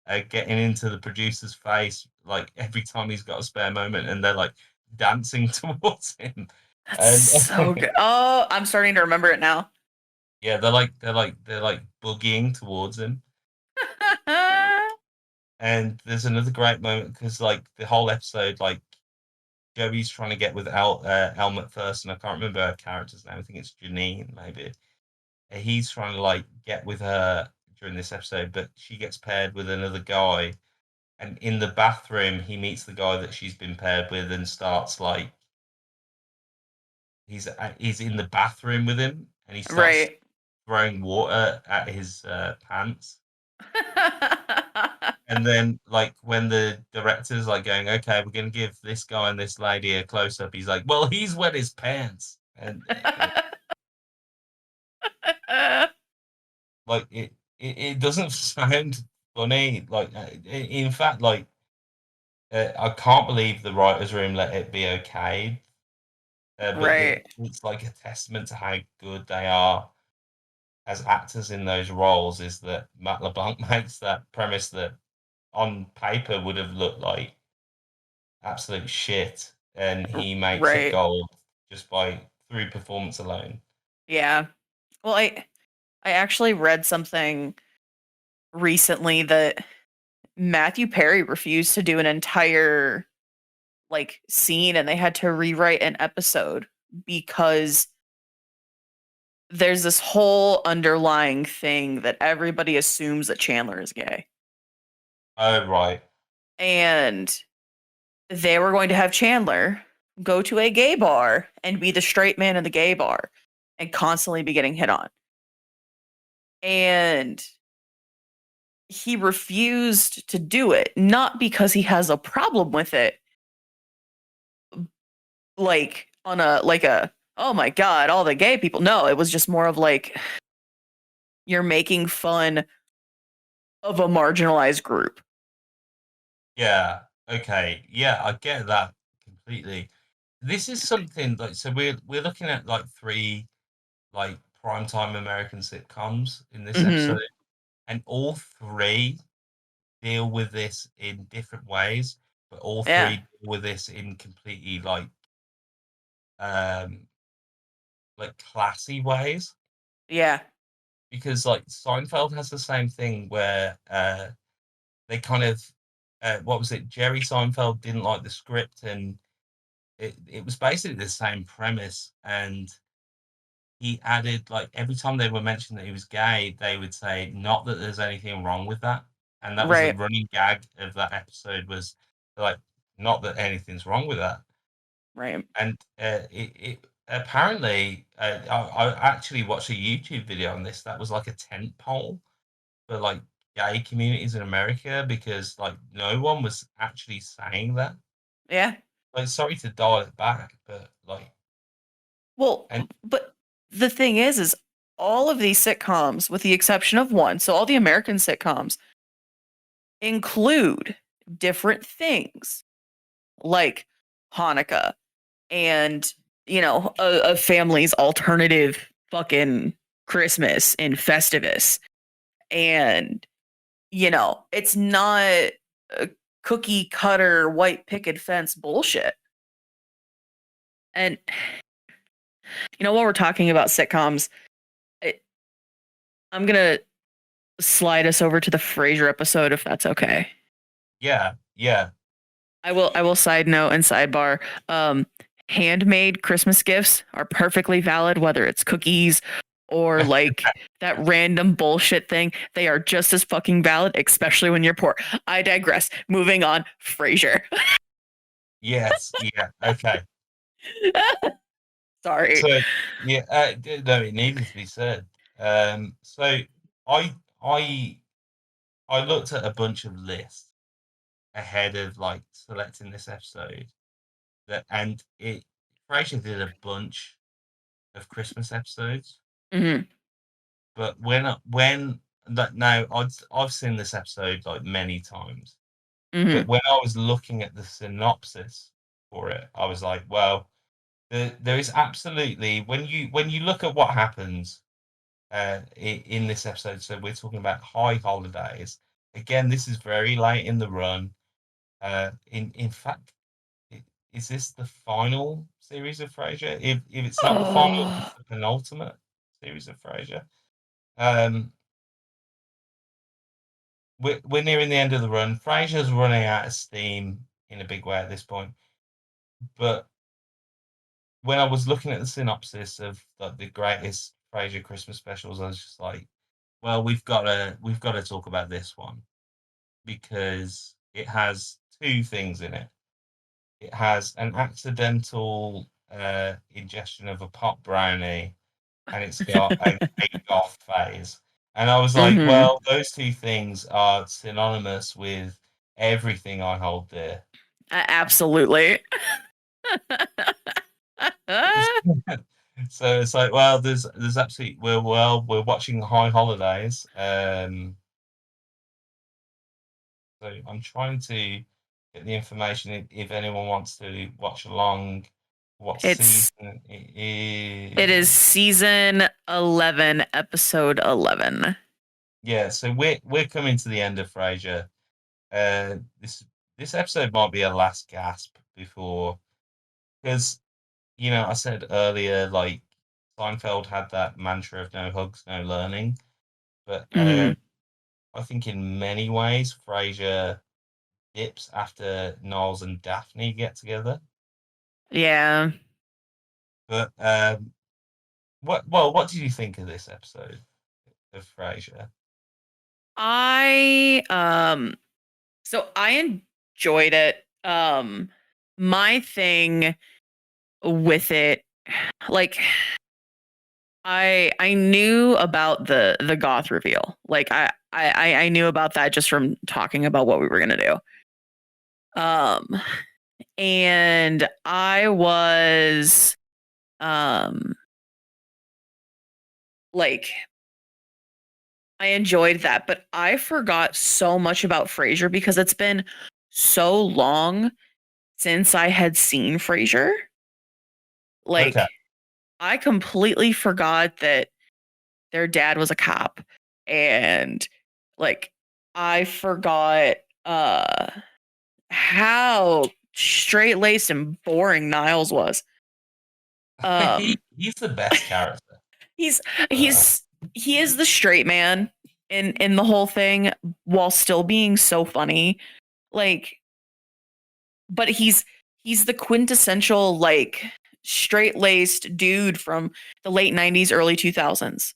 are getting into the producer's face like every time he's got a spare moment, and they're like dancing towards him. That's And so good. Oh, I'm starting to remember it now. yeah, they're like boogieing towards him. And there's another great moment because like the whole episode, like Joey's trying to get with Elle McPherson. I can't remember her character's name. I think it's Janine, maybe. He's trying to like get with her during this episode, but she gets paired with another guy. And in the bathroom, he meets the guy that she's been paired with and starts like he's in the bathroom with him, and he starts Right. throwing water at his pants. And then, like, when the director's like going, "Okay, we're gonna give this guy and this lady a close up," he's like, "Well, he's wet his pants," and like it doesn't sound funny. Like, in fact, like, I can't believe the writers' room let it be okay. But Right. it's like a testament to how good they are as actors in those roles. Is that Matt LeBlanc makes that premise that on paper would have looked like absolute shit, and he makes it Right. gold just by through performance alone. Yeah. Well, I actually read something recently that Matthew Perry refused to do an entire like scene and they had to rewrite an episode because there's this whole underlying thing that everybody assumes that Chandler is gay. Oh right, And they were going to have Chandler go to a gay bar and be the straight man in the gay bar and constantly be getting hit on. and he refused to do it, not because he has a problem with it, like on a oh my god, all the gay people. No, it was just more of like, you're making fun of a marginalized group. Yeah. Okay. Yeah, I get that completely. This is something like so we're looking at like three like primetime American sitcoms in this Mm-hmm. episode, and all three deal with this in different ways, but all Yeah. three deal with this in completely um classy ways. Yeah. Because like Seinfeld has the same thing where they kind of what was it? Jerry Seinfeld didn't like the script, and it was basically the same premise, and he added like every time they were mentioned that he was gay, they would say not that there's anything wrong with that, and that was the Right. running gag of that episode was like not that anything's wrong with that, Right. and it apparently I actually watched a YouTube video on this that was like a tent pole for like gay communities in America because like no one was actually saying that. Yeah. Like, sorry to dial it back, but like, Well, and but the thing is all of these sitcoms, with the exception of one, so all the American sitcoms include different things like Hanukkah and, a family's alternative fucking Christmas in Festivus. And, it's not a cookie cutter white picket fence bullshit. And, while we're talking about sitcoms, I, I'm going to slide us over to the Frasier episode if that's okay. yeah, yeah, I will side note and sidebar. Um, Handmade Christmas gifts are perfectly valid, whether it's cookies or like that random bullshit thing. They are just as fucking valid, especially when you're poor. I digress. Moving on. Frasier. yes, yeah, okay. Sorry. So yeah, no, it needed to be said. So I I I looked at a bunch of lists ahead of like selecting this episode that, and it Frasier did a bunch of Christmas episodes, Hmm. but when that now I've seen this episode like many times, Hmm. but when I was looking at the synopsis for it, I was like, well, there is absolutely when you look at what happens in this episode. So we're talking about high holidays. Again, this is very late in the run. In fact, is this the final series of Frasier? If it's not the final, it's Oh. the penultimate series of Frasier. Um, we're nearing the end of the run. Frasier's running out of steam in a big way at this point. But when I was looking at the synopsis of like the greatest Frasier Christmas specials, I was just like, well, we've got to talk about this one because it has two things in it. It has an accidental ingestion of a pot brownie, and it's got a goth phase. And I was like, Hmm. well, those two things are synonymous with everything I hold dear. Absolutely. So it's like, well, there's absolutely we're watching High Holidays. So I'm trying to get the information if anyone wants to watch along. What it's season it it is is? season 11, episode 11. Yeah, so we're coming to the end of Frasier. This episode might be a last gasp before because I said earlier like Seinfeld had that mantra of no hugs, no learning, but Hmm. I think in many ways Frasier dips after Niles and Daphne get together. Yeah. But what did you think of this episode of Frasier? I enjoyed it. My thing with it, like, I knew about the goth reveal. Like I knew about that just from talking about what we were gonna do. And I was um like I enjoyed that, but I forgot so much about Frasier because it's been so long since I had seen Frasier. Okay. Like I completely forgot that their dad was a cop, and like I forgot how straight-laced and boring Niles was. He's the best character. He's Uh, he's he is the straight man in the whole thing while still being so funny. Like, but he's the quintessential like straight-laced dude from the late 90s, early 2000s.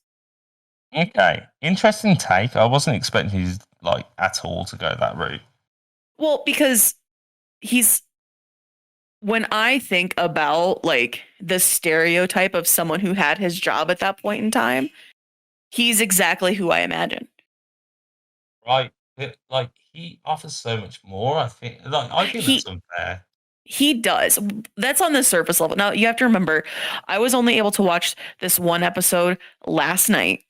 okay, interesting take. I wasn't expecting he's like at all to go that route. Well, because he's when I think about like the stereotype of someone who had his job at that point in time, he's exactly who I imagine. Right. Like he offers so much more. I think that's He unfair. he does. That's on the surface level. Now you have to remember, I was only able to watch this one episode last night.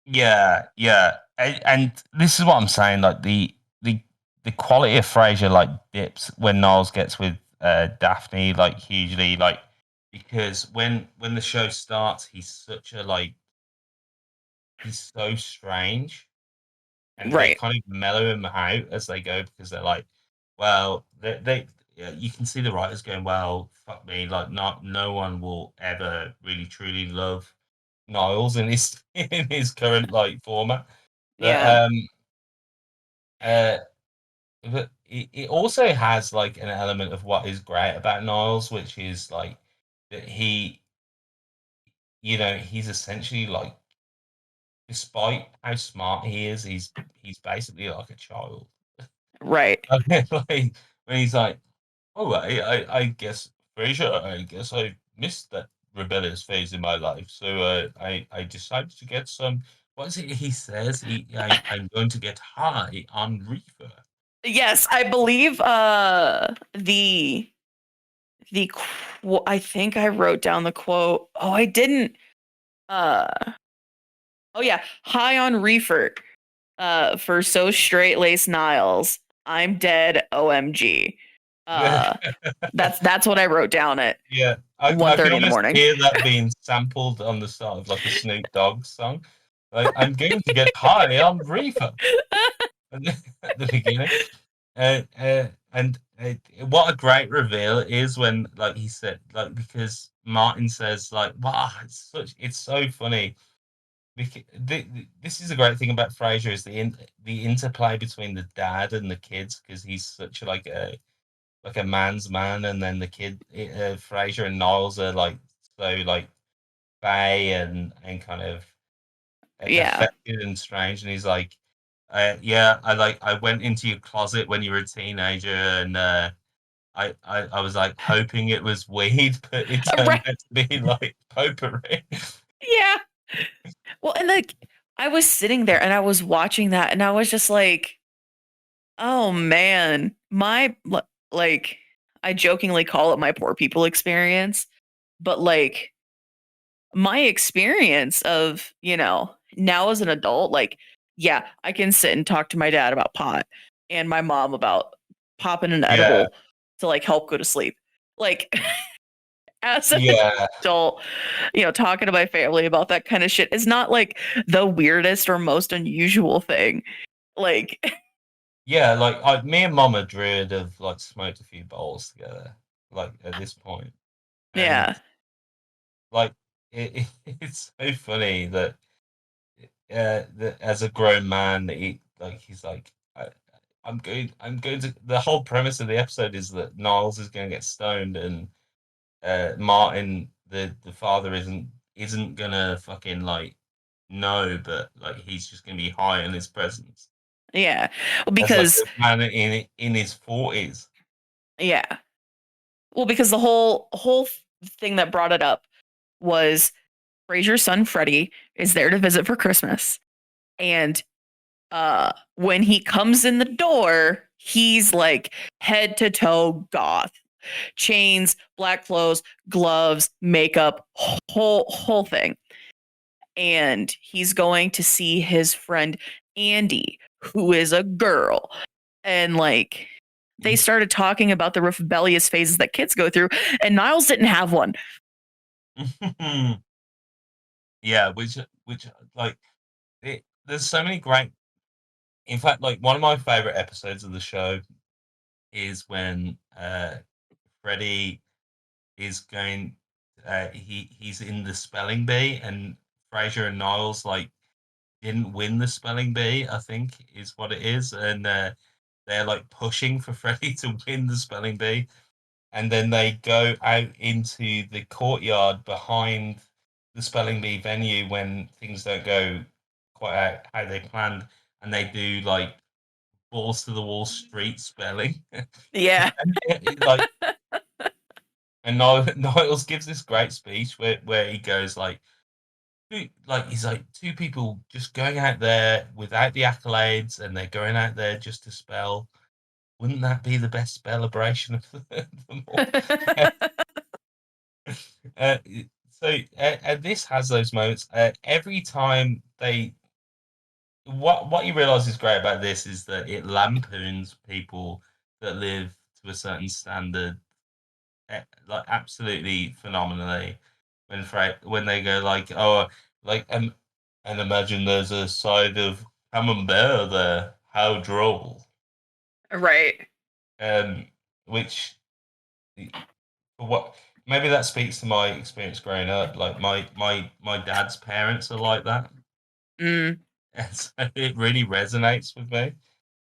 Yeah, yeah. And this is what I'm saying. Like the the quality of Frasier like dips when Niles gets with Daphne like hugely like because when the show starts he's such a like he's so strange and they Right. kind of mellow him out as they go because they're like, well, they yeah, you can see the writers going, well, fuck me, like not no one will ever really truly love Niles in his in his current like format. But Yeah. uh but it also has like an element of what is great about Niles, which is like that he's essentially like despite how smart he is, he's basically like a child. Right. Like when he's like, "Oh, I guess Frasier, I guess I missed that rebellious phase in my life, so I decided to get some." What is it he says? I'm going to get high on reefer. Yes, I believe I think I wrote down the quote. Oh, I didn't. Uh oh yeah, high on reefer. For so straight laced Niles, I'm dead. OMG. Uh, that's what I wrote down at Yeah, one I can thirty in the almost morning. hear that being sampled on the start of like a Snoop Dogg song. Like I'm going to get high on reefer at the beginning. And what a great reveal it is when like he said like because Martin says like wow it's so funny because this is a great thing about Frasier is the interplay between the dad and the kids because he's such like a man's man and then the kid Frasier and Niles are like so like bay and kind of Yeah. affected and strange and he's like yeah, I went into your closet when you were a teenager, and I was like hoping it was weed, but it turned Right. out to be like potpourri. Yeah. Well, and like I was sitting there and I was watching that and I was just like, oh man, like I jokingly call it my poor people experience, but like my experience of, now as an adult, like, yeah, I can sit and talk to my dad about pot and my mom about popping an Yeah, edible to like help go to sleep. Like as an yeah, adult, talking to my family about that kind of shit is not like the weirdest or most unusual thing. Like, yeah. Like me and Mama Druid have like smoked a few bowls together, like at this point, and yeah, like it's so funny that as a grown man, he's like. I'm going to. The whole premise of the episode is that Niles is going to get stoned, and Martin, the father, isn't gonna fucking like know, but like he's just gonna be high in his presence yeah. Well, as like because, a man in his 40s. yeah. Well, because the whole thing that brought it up was Frasier's son Freddie is there to visit for Christmas. And when he comes in the door, he's like head to toe goth. Chains, black clothes, gloves, makeup, whole thing. And he's going to see his friend Andy, who is a girl. And like they started talking about the rebellious phases that kids go through, and Niles didn't have one. Yeah, which like there's so many great. In fact, like one of my favorite episodes of the show is when Freddie is going. He's in the spelling bee, and Frasier and Niles like didn't win the spelling bee. I think is what it is, and they're like pushing for Freddie to win the spelling bee, and then they go out into the courtyard behind the spelling bee venue when things don't go quite out how they planned, and they do like balls to the wall street spelling. Yeah. Like, and Niles gives this great speech where he goes like he's like two people just going out there without the accolades, and they're going out there just to spell. Wouldn't that be the best celebration of them all? uh, and this has those moments every time they. What you realise is great about this is that it lampoons people that live to a certain standard, like absolutely phenomenally. When they go like, oh, like and imagine there's a side of camembert there. How droll! Right. Which what maybe that speaks to my experience growing up. Like my dad's parents are like that, Mm. and so it really resonates with me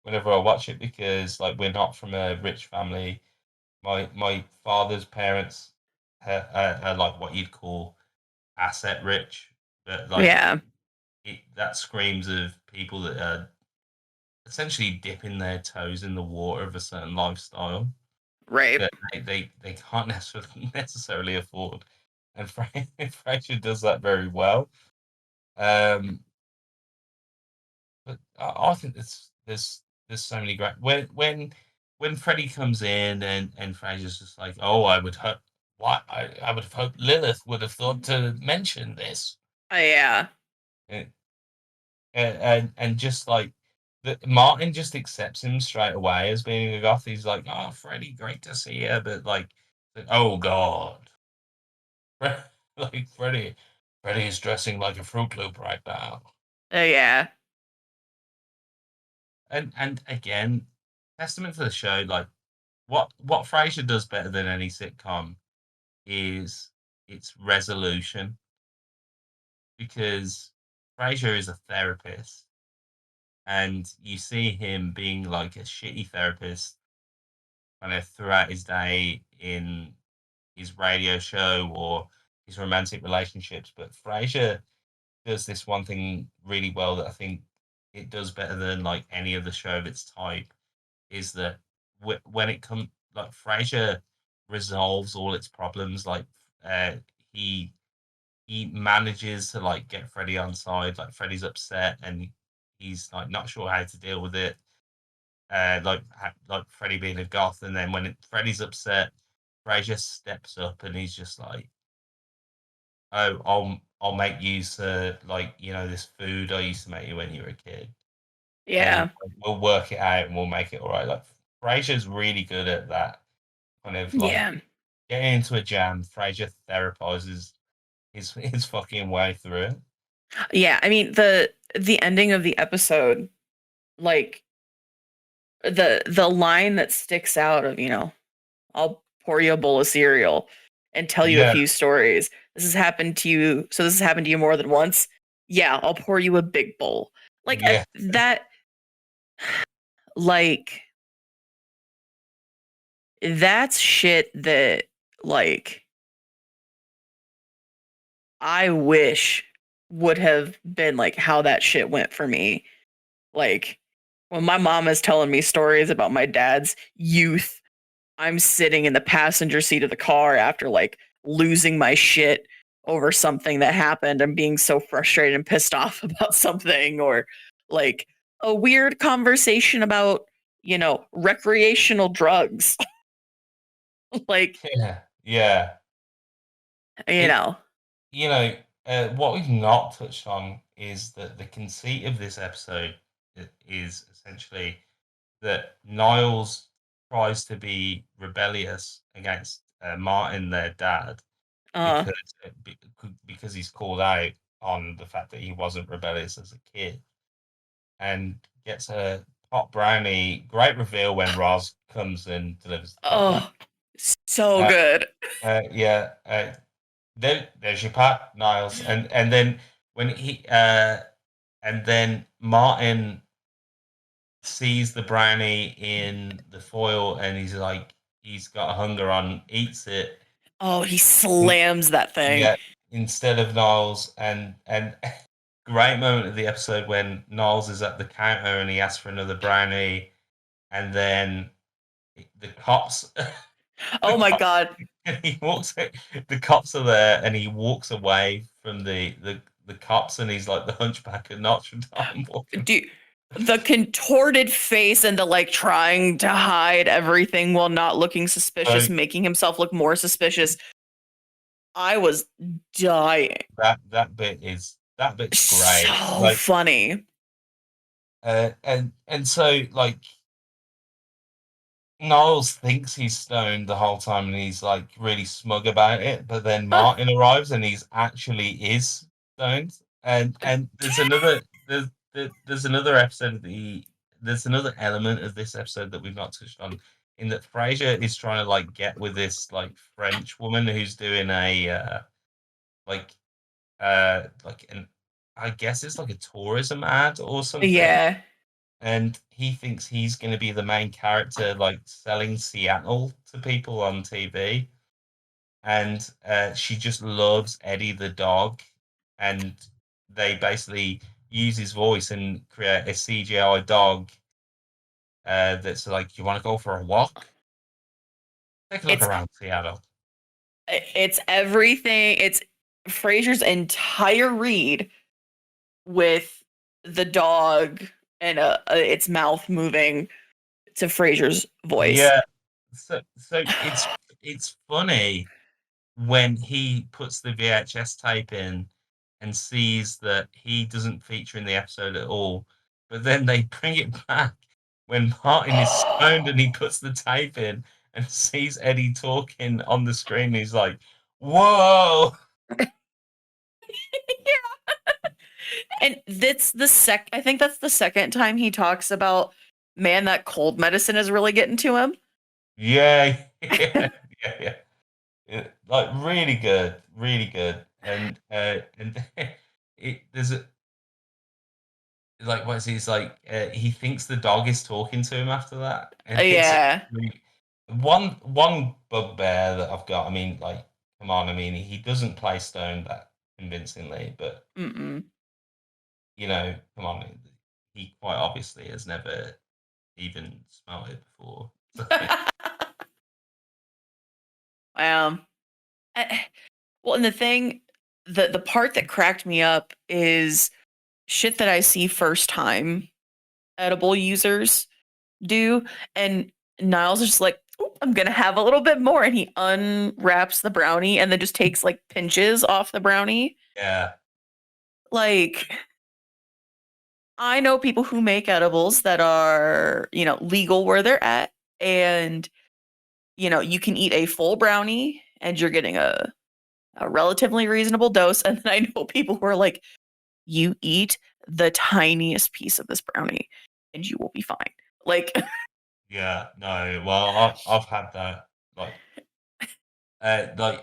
whenever I watch it because like we're not from a rich family. My father's parents are like what you'd call asset rich, but like Yeah. that screams of people that are essentially dipping their toes in the water of a certain lifestyle Right. that they can't necessarily afford. And Frasier does that very well. But I think there's so many great when Freddie comes in and Frasier's just like, oh, I would hope what I would have hoped Lilith would have thought to mention this. Yeah. And and just like Martin just accepts him straight away as being a goth. He's like, "Oh, Freddie, great to see you," but like, oh God, like Freddie is dressing like a Fruit Loop right now. Yeah. And again, testament to the show. Like, what Frasier does better than any sitcom is its resolution, because Frasier is a therapist, and you see him being like a shitty therapist kind of throughout his day in his radio show or his romantic relationships. But Frasier does this one thing really well that I think it does better than like any other show of its type is that when it comes like Frasier resolves all its problems. Like uh, he he manages to like get Freddie on side. Like Freddie's upset and he's like not sure how to deal with it. Like Freddie being a goth, and then when Freddie's upset, Frasier steps up and he's just like, "Oh, I'll make use of like this food I used to make you when you were a kid, and Yeah. we'll work it out and we'll make it all right." Like Frasier's really good at that kind of like Yeah. getting into a jam. Frasier therapizes his fucking way through it. Yeah. I mean the ending of the episode, like the line that sticks out of, I'll pour you a bowl of cereal and tell you a Yeah, few stories. This has happened to you. So this has happened to you more than once. Yeah, I'll pour you a big bowl. Like yeah, that, like that's shit that like I wish would have been like how that shit went for me. Like when my mom is telling me stories about my dad's youth, I'm sitting in the passenger seat of the car after like losing my shit over something that happened and being so frustrated and pissed off about something, or like a weird conversation about, recreational drugs. Like, Yeah, yeah. you It, know. what we've not touched on is that the conceit of this episode is essentially that Niles tries to be rebellious against Martin, their dad, Uh because because he's called out on the fact that he wasn't rebellious as a kid, and gets a pot brownie. Great reveal when Roz comes and delivers the pot brownie. oh, so Uh, good. yeah, there's your pot, Niles, and then when and then Martin sees the brownie in the foil, and he's got a hunger on, eats it. Oh, he slams that thing. Yeah, instead of Niles, and great moment of the episode when Niles is at the counter and he asks for another brownie, and then the cops, the Oh my cops, god. he walks, the cops are there, and he walks away from the cops, and he's like the Hunchback of Notre Dame walking. Dude, the contorted face and the like trying to hide everything while not looking suspicious, So making himself look more suspicious. I was dying. that bit's great. So Like, funny. and so like Niles thinks he's stoned the whole time, and he's like really smug about it. But then Martin arrives, and he's actually is stoned. And there's another episode of there's another element of this episode that we've not touched on, in that Frasier is trying to like get with this like French woman who's doing a like like an I guess it's like a tourism ad or something, Yeah. and he thinks he's going to be the main character, like selling Seattle to people on TV. And she just loves Eddie the dog, and they basically use his voice and create a CGI dog that's like, "You want to go for a walk? Take a look It's around Seattle." it's everything. It's Frasier's entire read with the dog and its mouth moving to Frasier's voice. Yeah, so it's funny when he puts the VHS tape in and sees that he doesn't feature in the episode at all, but then they bring it back when Martin is stoned and he puts the tape in and sees Eddie talking on the screen. He's like, "Whoa!" And that's I think that's the second time he talks about, man, that cold medicine is really getting to him. Yeah, yeah, yeah, yeah. Like really good, and there's a like what is he? He's like he thinks the dog is talking to him after that, and it's Yeah. really, one bugbear that I've got. I mean, like, come on, I mean, he doesn't play Stone that convincingly, but Mm-mm. come on, he quite obviously has never even smelled it before. So, um, well, and the part that cracked me up is shit that I see first time edible users do, and Niles is just like, "Ooh, I'm gonna have a little bit more," and he unwraps the brownie and then just takes like pinches off the brownie. yeah, Like, I know people who make edibles that are, legal where they're at, and you can eat a full brownie and you're getting a relatively reasonable dose. And then I know people who are like, you eat the tiniest piece of this brownie and you will be fine. Like, yeah. No, well, I've had that, like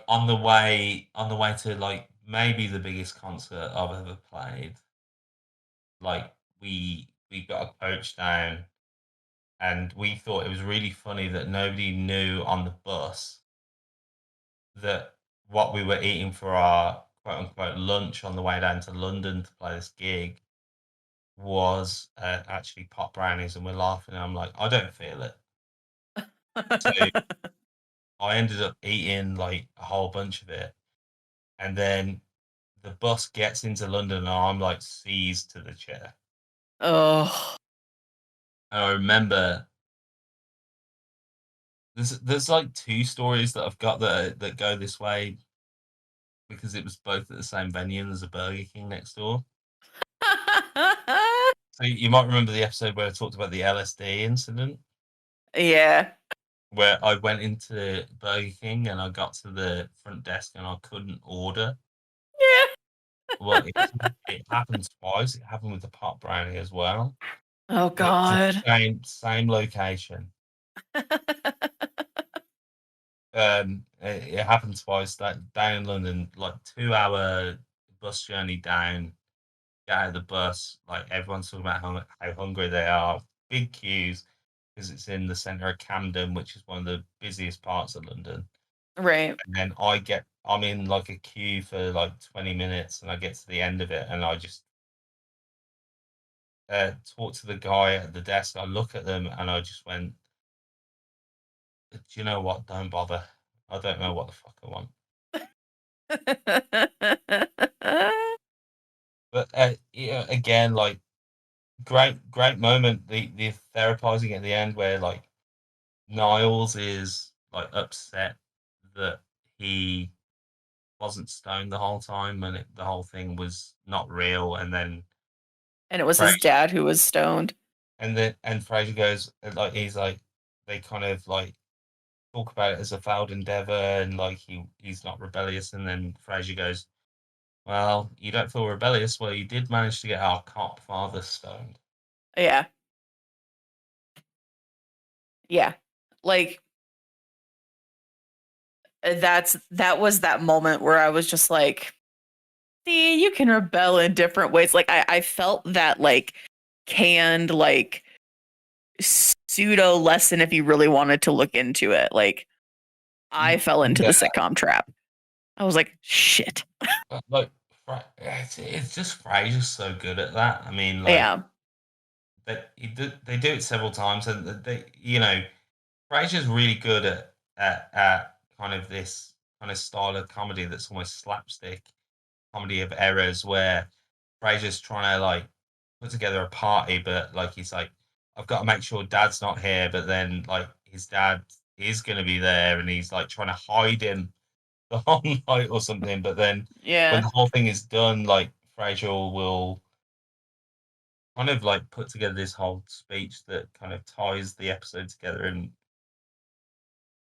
on the way to like maybe the biggest concert I've ever played. Like, we got a coach down, and we thought it was really funny that nobody knew on the bus that what we were eating for our quote unquote lunch on the way down to London to play this gig was actually pot brownies, and we're laughing. And I'm like, I don't feel it. So I ended up eating like a whole bunch of it, and then the bus gets into London, and I'm like seized to the chair. Oh. And I remember there's like two stories that I've got that go this way because it was both at the same venue and there's a Burger King next door. So you might remember the episode where I talked about the LSD incident, Yeah. where I went into Burger King and I got to the front desk and I couldn't order. Well, it happened twice. It happened with the pot brownie as well. Oh And it was the God. same location. It happened twice. That down in London, like 2 hour bus journey down. Get out of the bus, like everyone's talking about how hungry they are. Big queues because it's in the centre of Camden, which is one of the busiest parts of London. Right. And then I'm in like a queue for like 20 minutes, and I get to the end of it, and I just talk to the guy at the desk. I look at them, and I just went, "Do you know what? Don't bother. I don't know what the fuck I want." But yeah, again, like great moment. The therapizing at the end, where like Niles is like upset that he wasn't stoned the whole time and the whole thing was not real, and then And it was his Fraser, dad who was stoned. and Fraser goes like he's like they kind of like talk about it as a failed endeavor, and like he's not rebellious, and then Fraser goes, "Well, you don't feel rebellious. Well, you did manage to get our cop father stoned." Yeah. Yeah. Like that was that moment where I was just like, see, you can rebel in different ways. Like I felt that like canned like pseudo lesson if you really wanted to look into it. Like I fell into the Yeah, sitcom trap. I was like, shit. like it's just Fraser's so good at that. I mean, like Yeah. they do it several times, and they Frasier's really good at kind of this kind of style of comedy that's almost slapstick comedy of errors, where Frasier's trying to like put together a party, but like he's like, I've got to make sure Dad's not here, but then like his dad is going to be there, and he's like trying to hide him the whole night or something. But then when Yeah. the whole thing is done, like Frasier will kind of like put together this whole speech that kind of ties the episode together. And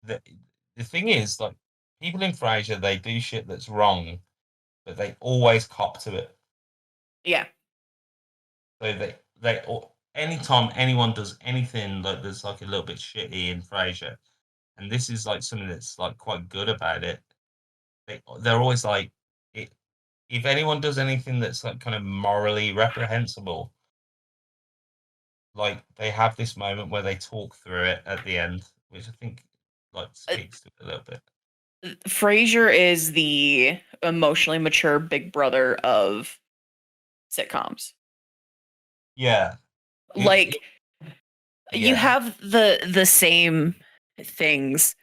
the the thing is, like, people in Frasier, they do shit that's wrong, but they always cop to it. Yeah. So anytime anyone does anything like that's like a little bit shitty in Frasier, and this is like something that's like quite good about it, they're always like, it, if anyone does anything that's like kind of morally reprehensible, like they have this moment where they talk through it at the end, which I think like speaks to it a little bit. Frasier is the emotionally mature big brother of sitcoms. Yeah. Like you Yeah. have the same things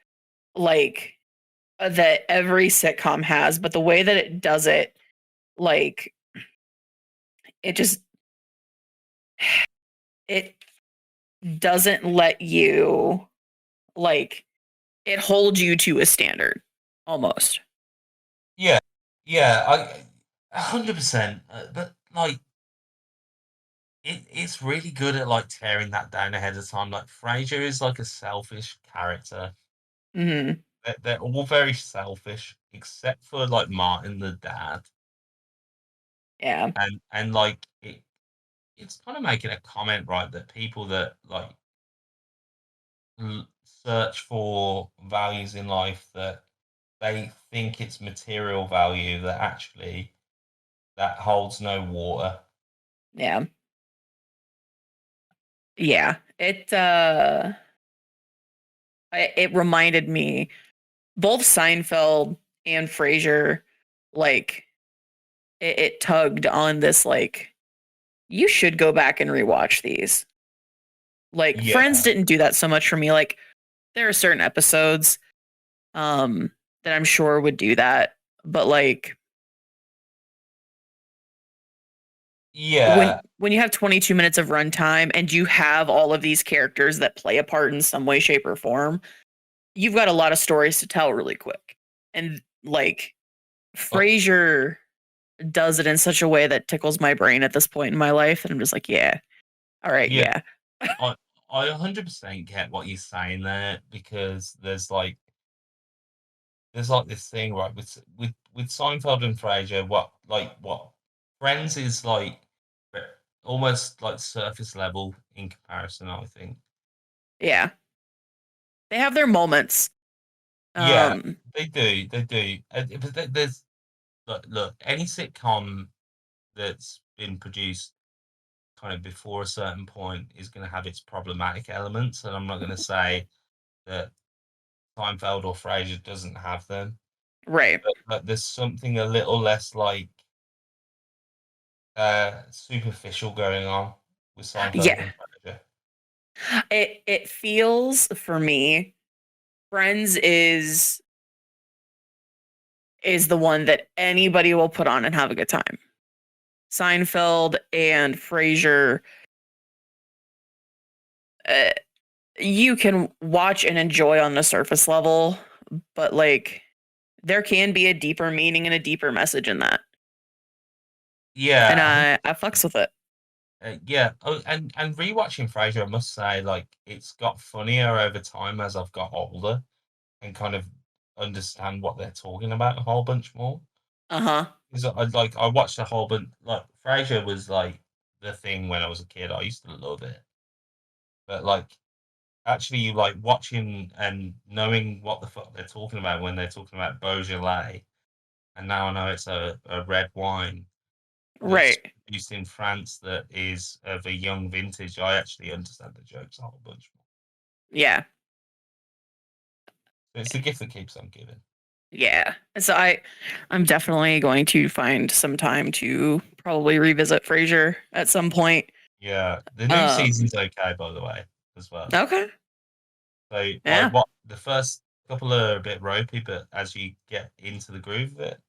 like that every sitcom has, but the way that it does it, like it just it doesn't let you like it holds you to a standard almost. Yeah. Yeah. 100%. But like, it's really good at like tearing that down ahead of time. Like Frasier is like a selfish character. Hmm. They're all very selfish, except for like Martin, the dad, Yeah. and like it's kind of making a comment, right, that people that like search for values in life, that they think it's material value, that actually that holds no water. Yeah. Yeah. It reminded me both Seinfeld and Frasier, like it tugged on this like you should go back and rewatch these. Like Friends Yeah. didn't do that so much for me. Like there are certain episodes that I'm sure would do that. but like Yeah, when you have 22 minutes of runtime and you have all of these characters that play a part in some way, shape, or form, you've got a lot of stories to tell really quick. And like uh, Frasier does it in such a way that tickles my brain at this point in my life, and I'm just like, yeah, all right, yeah. yeah, I I 100% get what you're saying there because there's like this thing right with Seinfeld and Frasier. What Friends is like almost like surface level in comparison. I think. yeah. They have their moments. Yeah, Um, they do. They do. But there's look, any sitcom that's been produced kind of before a certain point is going to have its problematic elements, and I'm not going to say that Seinfeld or Frasier doesn't have them, right. but there's something a little less like superficial going on with Seinfeld Yeah. and Frasier. It feels for me, Friends is the one that anybody will put on and have a good time. Seinfeld and Frasier, uh, you can watch and enjoy on the surface level, but like there can be a deeper meaning and a deeper message in that, and Yeah, I fucks with it. yeah. Oh, and rewatching Frasier, I must say, like it's got funnier over time as I've got older and kind of understand what they're talking about a whole bunch more. Uh huh. 'Cause I watched a whole bunch. Like Frasier was like the thing when I was a kid. I used to love it, but like actually, you like watching and knowing what the fuck they're talking about when they're talking about Beaujolais, and now I know it's a red wine that's Right. produced in France that is of a young vintage. I actually understand the jokes a whole bunch more. Yeah. So it's the gift that keeps on giving. Yeah. So I'm definitely going to find some time to probably revisit Frasier at some point. Yeah, the new Um. season's okay, by the way, as well. Okay. So I Yeah. what the first couple are a bit ropey, but as you get into the groove of it,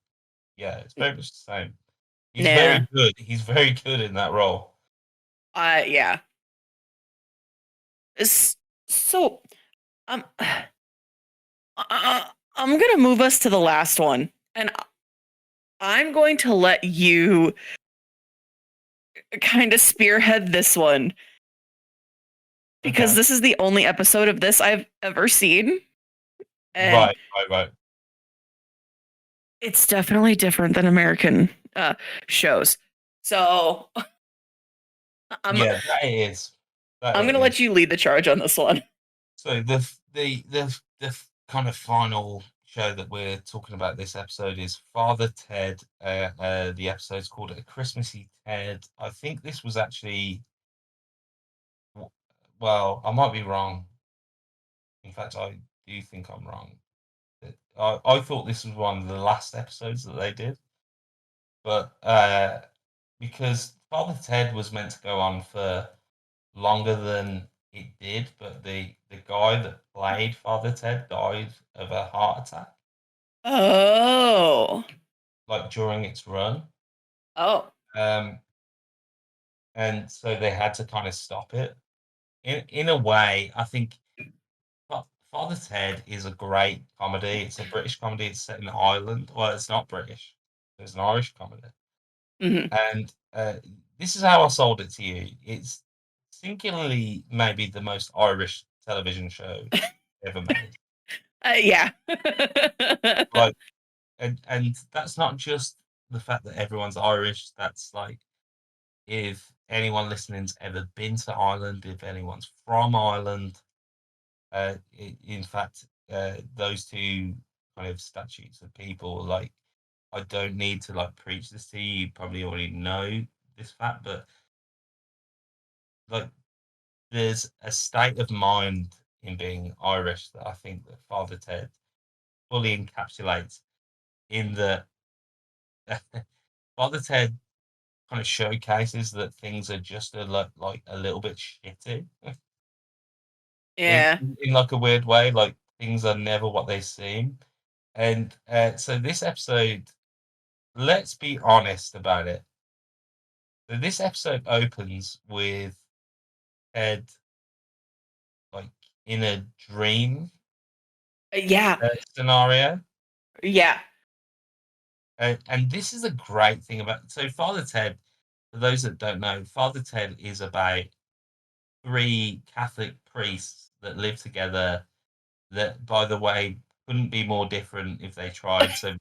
yeah, it's very much the same. He's very Yeah. good. He's very good in that role. Yeah. S- So um, I'm gonna move us to the last one, and I'm going to let you kind of spearhead this one because Okay. this is the only episode of this I've ever seen, and Right, right, right. it's definitely different than American shows. So I'm Yeah, that it is. That I'm it gonna is. let you lead the charge on this one. So the final show that we're talking about this episode is Father Ted. The episode's called A Christmassy Ted. I think this was actually w- well, I might be wrong. In fact, I do think I'm wrong. I thought this was one of the last episodes that they did, but because Father Ted was meant to go on for longer than it did, but the guy that played Father Ted died of a heart attack, Oh. like during its run, Oh. um, and so they had to kind of stop it. In a way, I think Father Ted is a great comedy. It's a British comedy. It's set in Ireland. Well, it's not British. It's an Irish comedy. Hmm. And this is how I sold it to you. It's singularly maybe the most Irish television show ever made. Yeah. Like, and that's not just the fact that everyone's Irish. That's like if anyone listening's ever been to Ireland, if anyone's from Ireland. In fact, those two kind of statutes of people, like, I don't need to like preach this to you. You probably already know this fact, but like there's a state of mind in being Irish that I think that Father Ted fully encapsulates in the Father Ted kind of showcases that things are just like a little bit shitty in Yeah. in like a weird way. Like things are never what they seem, And so this episode, let's be honest about it. So this episode opens with Ted like in a dream Yeah. scenario. Yeah. And this is a great thing about so Father Ted, for those that don't know, Father Ted is about three Catholic priests that live together that, by the way, couldn't be more different if they tried. So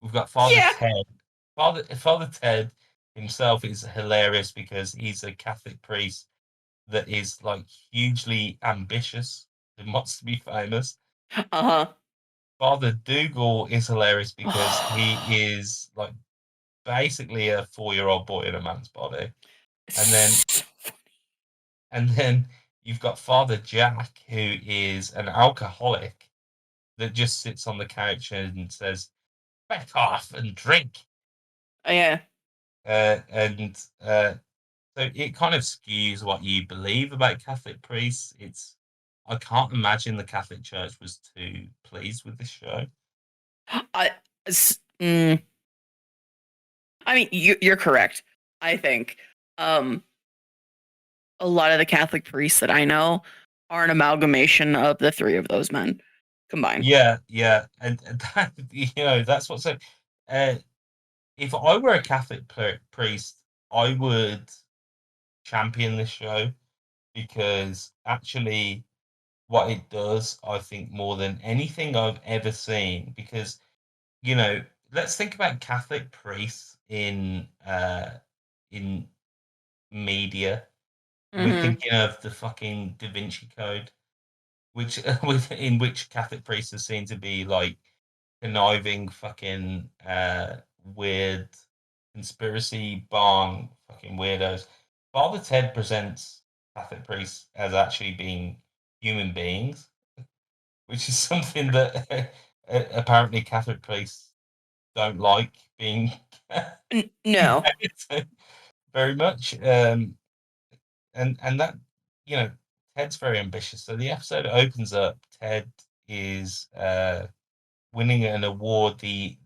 we've got Father Yeah. Ted. Father Ted himself is hilarious because he's a Catholic priest that is like hugely ambitious and wants to be famous. Uh-huh. Father Dougal is hilarious because he Oh, is like basically a 4-year-old boy in a man's body. And then so and then you've got Father Jack, who is an alcoholic that just sits on the couch and says, "Back off and drink." yeah. And so it kind of skews what you believe about Catholic priests. I can't imagine the Catholic Church was too pleased with this show. I, s- mm, I mean, you're correct. I think um, a lot of the Catholic priests that I know are an amalgamation of the three of those men combined. Yeah, yeah, and that, that's what's so. Uh, if I were a Catholic priest, I would champion this show because actually, what it does, I think, more than anything I've ever seen, because you know, let's think about Catholic priests in media. We're Hmm. thinking of the fucking Da Vinci Code, which in which Catholic priests are seen to be like conniving, fucking weird conspiracy barn fucking weirdos. Father Ted presents Catholic priests as actually being human beings, which is something that apparently Catholic priests don't like being No. compared very much. And that Ted's very ambitious. So the episode opens up. Ted is winning an award, the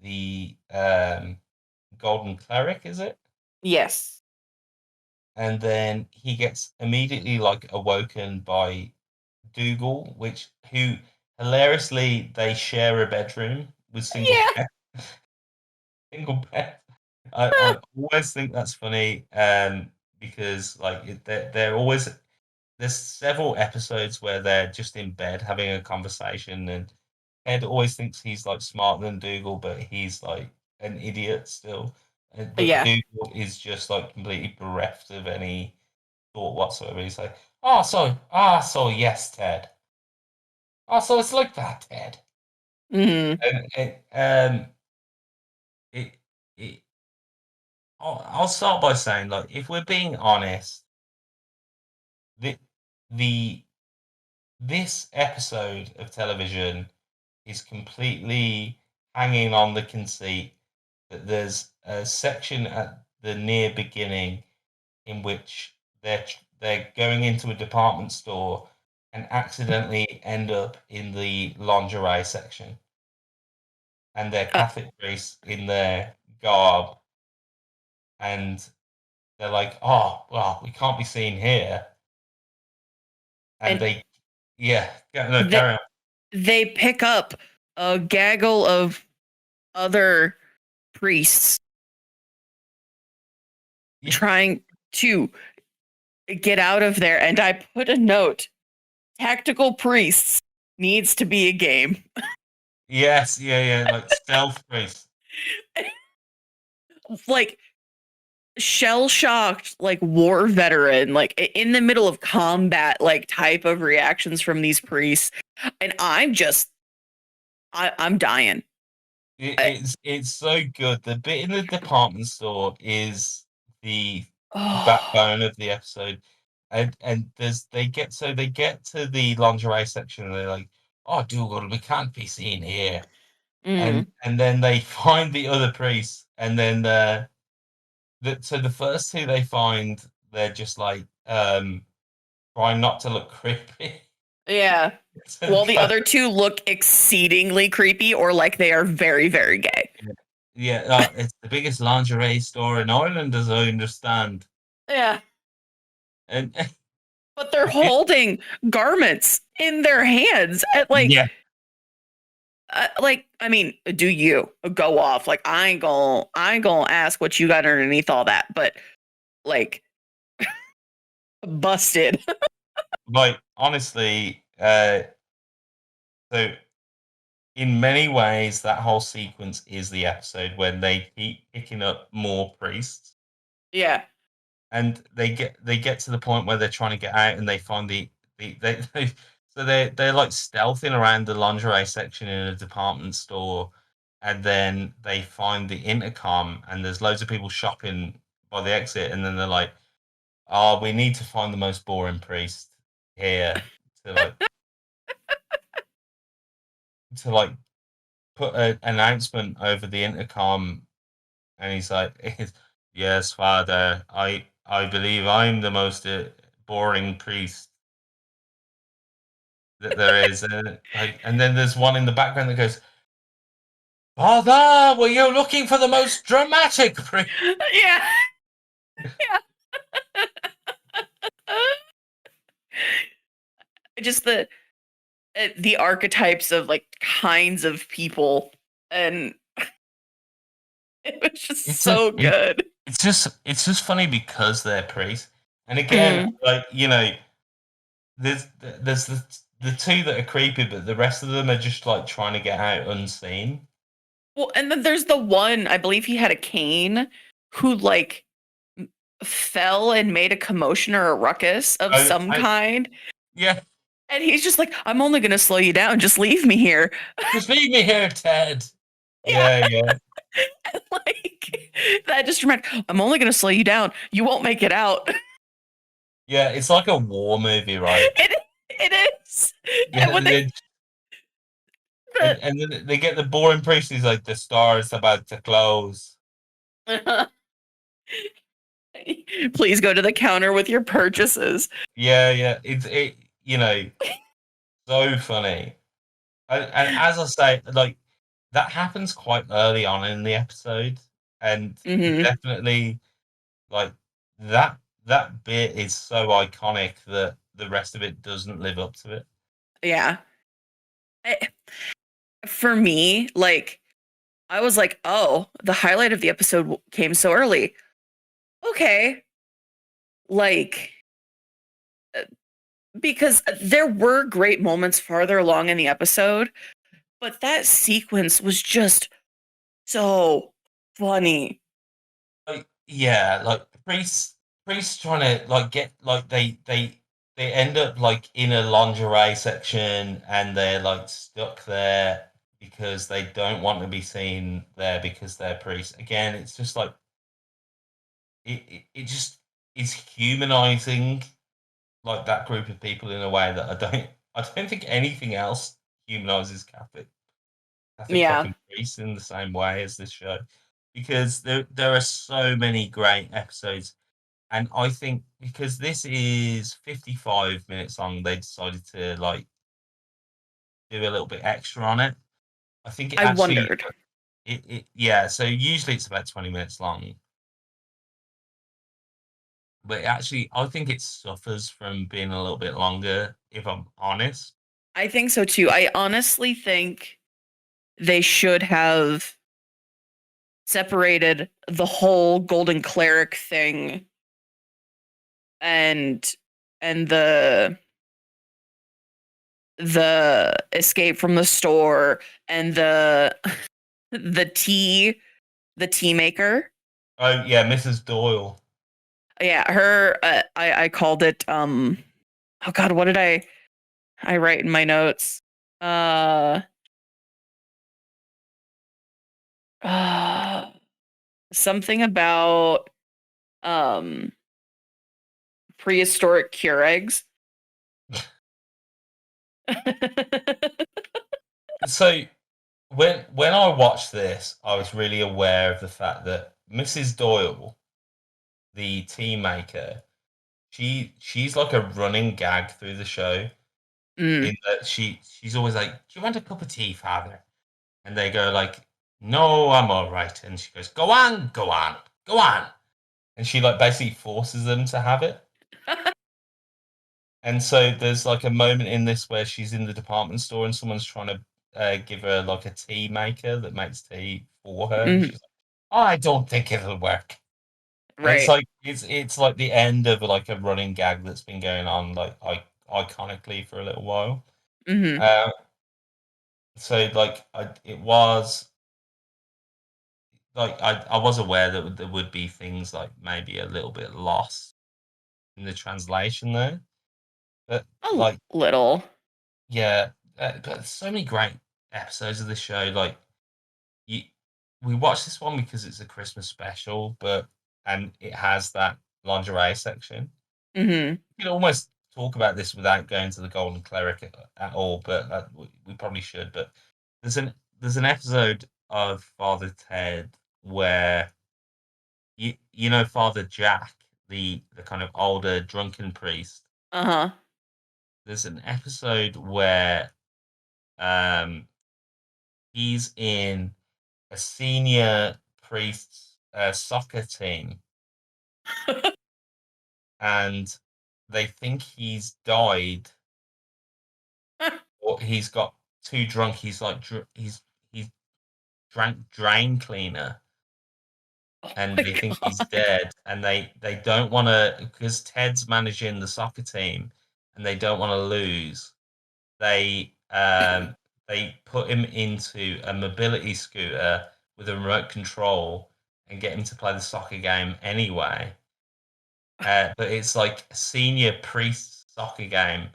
Golden Cleric, is it? Yes. And then he gets immediately like awoken by Dougal, which who hilariously they share a bedroom with single Yeah. bed. Single bed. I always think that's funny, because like they're always there's several episodes where they're just in bed having a conversation, and Ed always thinks he's like smarter than Dougal, but he's like an idiot still. But Yeah. Dougal is just like completely bereft of any thought whatsoever. He's like, so yes, Ted. Oh, so it's like that, Ted. Hmm. And it, it I'll start by saying, like, if we're being honest, the the this episode of television is completely hanging on the conceit that there's a section at the near beginning in which they're going into a department store and accidentally end up in the lingerie section, and they're Uh, Catholic priests in their garb, and they're like, "Oh, well, we can't be seen here," and and no, they carry on. they pick up a gaggle of other priests Yeah, trying to get out of there, and I put a note: tactical priests needs to be a game. yes, yeah, like stealth priests. Like shell shocked, like war veteran, like in the middle of combat, like type of reactions from these priests, and I'm dying. I, It's so good. The bit in the department store is the oh, backbone of the episode, and they get to the lingerie section and they're like, "Oh, Dougal, we can't be seen here," mm, and then they find the other priests, and then so the first two they find, they're just like trying not to look creepy. Yeah. While the other two look exceedingly creepy or like they are very, very gay. Yeah, it's the biggest lingerie store in Ireland, as I understand. Yeah. And But they're holding garments in their hands at yeah, I mean, do you go off? Like I ain't gonna ask what you got underneath all that, but like busted. like honestly, so in many ways, that whole sequence is the episode when they keep picking up more priests, Yeah. and they get to the point where they're trying to get out, and they find they so they're like stealthing around the lingerie section in a department store, and then they find the intercom, and there's loads of people shopping by the exit, and then they're like, "Oh, we need to find the most boring priest here to like put an announcement over the intercom." And he's like, "Yes, Father, I believe I'm the most boring priest that there is." And then there's one in the background that goes, "Father, were you looking for the most dramatic priest?" Yeah. Yeah. Just the archetypes of like kinds of people, and it was just It's a, so it, good. it's just funny because they're priests. And again, Mm. like there's the two that are creepy, but the rest of them are just like trying to get out unseen. Well, and then there's the one, I believe he had a cane, who like fell and made a commotion or a ruckus of some I kind. yeah, And he's just like, I'm only gonna slow you down. Just leave me here. just leave me here, Ted. Yeah. Yeah. Like that just dramatic. I'm only gonna slow you down. You won't make it out. Yeah, it's like a war movie, right? It is. And Yeah, when they the and then they get the boring priest. He's like, "The star is about to close." please go to the counter with your purchases. Yeah, it so funny. And as I say, like that happens quite early on in the episode, and Hmm. definitely like that bit is so iconic that the rest of it doesn't live up to it. Yeah. I, for me, like I was like, oh, the highlight of the episode came so early. Okay. Like, uh, because there were great moments farther along in the episode, but that sequence was just so funny. Like yeah, like priests trying to like get like they end up like in a lingerie section, and they're like stuck there because they don't want to be seen there because they're priests. Again, it's just like it just is humanizing like that group of people in a way that I don't think anything else humanizes Catholic Yeah. fucking priests in the same way as this show, because there are so many great episodes. And I think because this is 55 minutes long, they decided to like do a little bit extra on it. I think it I actually wondered. it yeah, so usually it's about 20 minutes long, but actually I think it suffers from being a little bit longer, if I'm honest. I think so too. I honestly think they should have separated the whole golden cleric thing and and the escape from the store and the tea the tea maker. Oh yeah, Mrs. Doyle. Yeah, her I called it oh god, what did I write in my notes? Uh uh something about um prehistoric cure eggs. So when I watched this, I was really aware of the fact that Mrs. Doyle, the tea maker, she's like a running gag through the show. in that she's always like, "Do you want a cup of tea, Father?" And they go like, "No, I'm all right." And she goes, "Go on, go on, go on." And she like basically forces them to have it. And so there's like a moment in this where she's in the department store and someone's trying to give her like a tea maker that makes tea for her. And Mhm. she's like, "Oh, I don't think it'll work." And it's Right. like it's like the end of like a running gag that's been going on like iconically for a little while. Hmm. Uh, so like it was like I was aware that there would be things like maybe a little bit lost in the translation there, but A like little. yeah, but so many great episodes of the show. Like you, we watched this one because it's a Christmas special, but and it has that lingerie section. Hmm. You can almost talk about this without going to the Golden Cleric at all, but we probably should. But there's an there's an episode of Father Ted where you know Father Jack, the kind of older drunken priest. Uh-huh. There's an episode where um he's in a senior priest's soccer team, and they think he's died or he's got too drunk. He's like he's drank drain cleaner, Oh and my they think he's God. dead. And they don't want to because Ted's managing the soccer team, and they don't want to lose. They put him into a mobility scooter with a remote control and get him to play the soccer game anyway. But it's like a senior priest soccer game,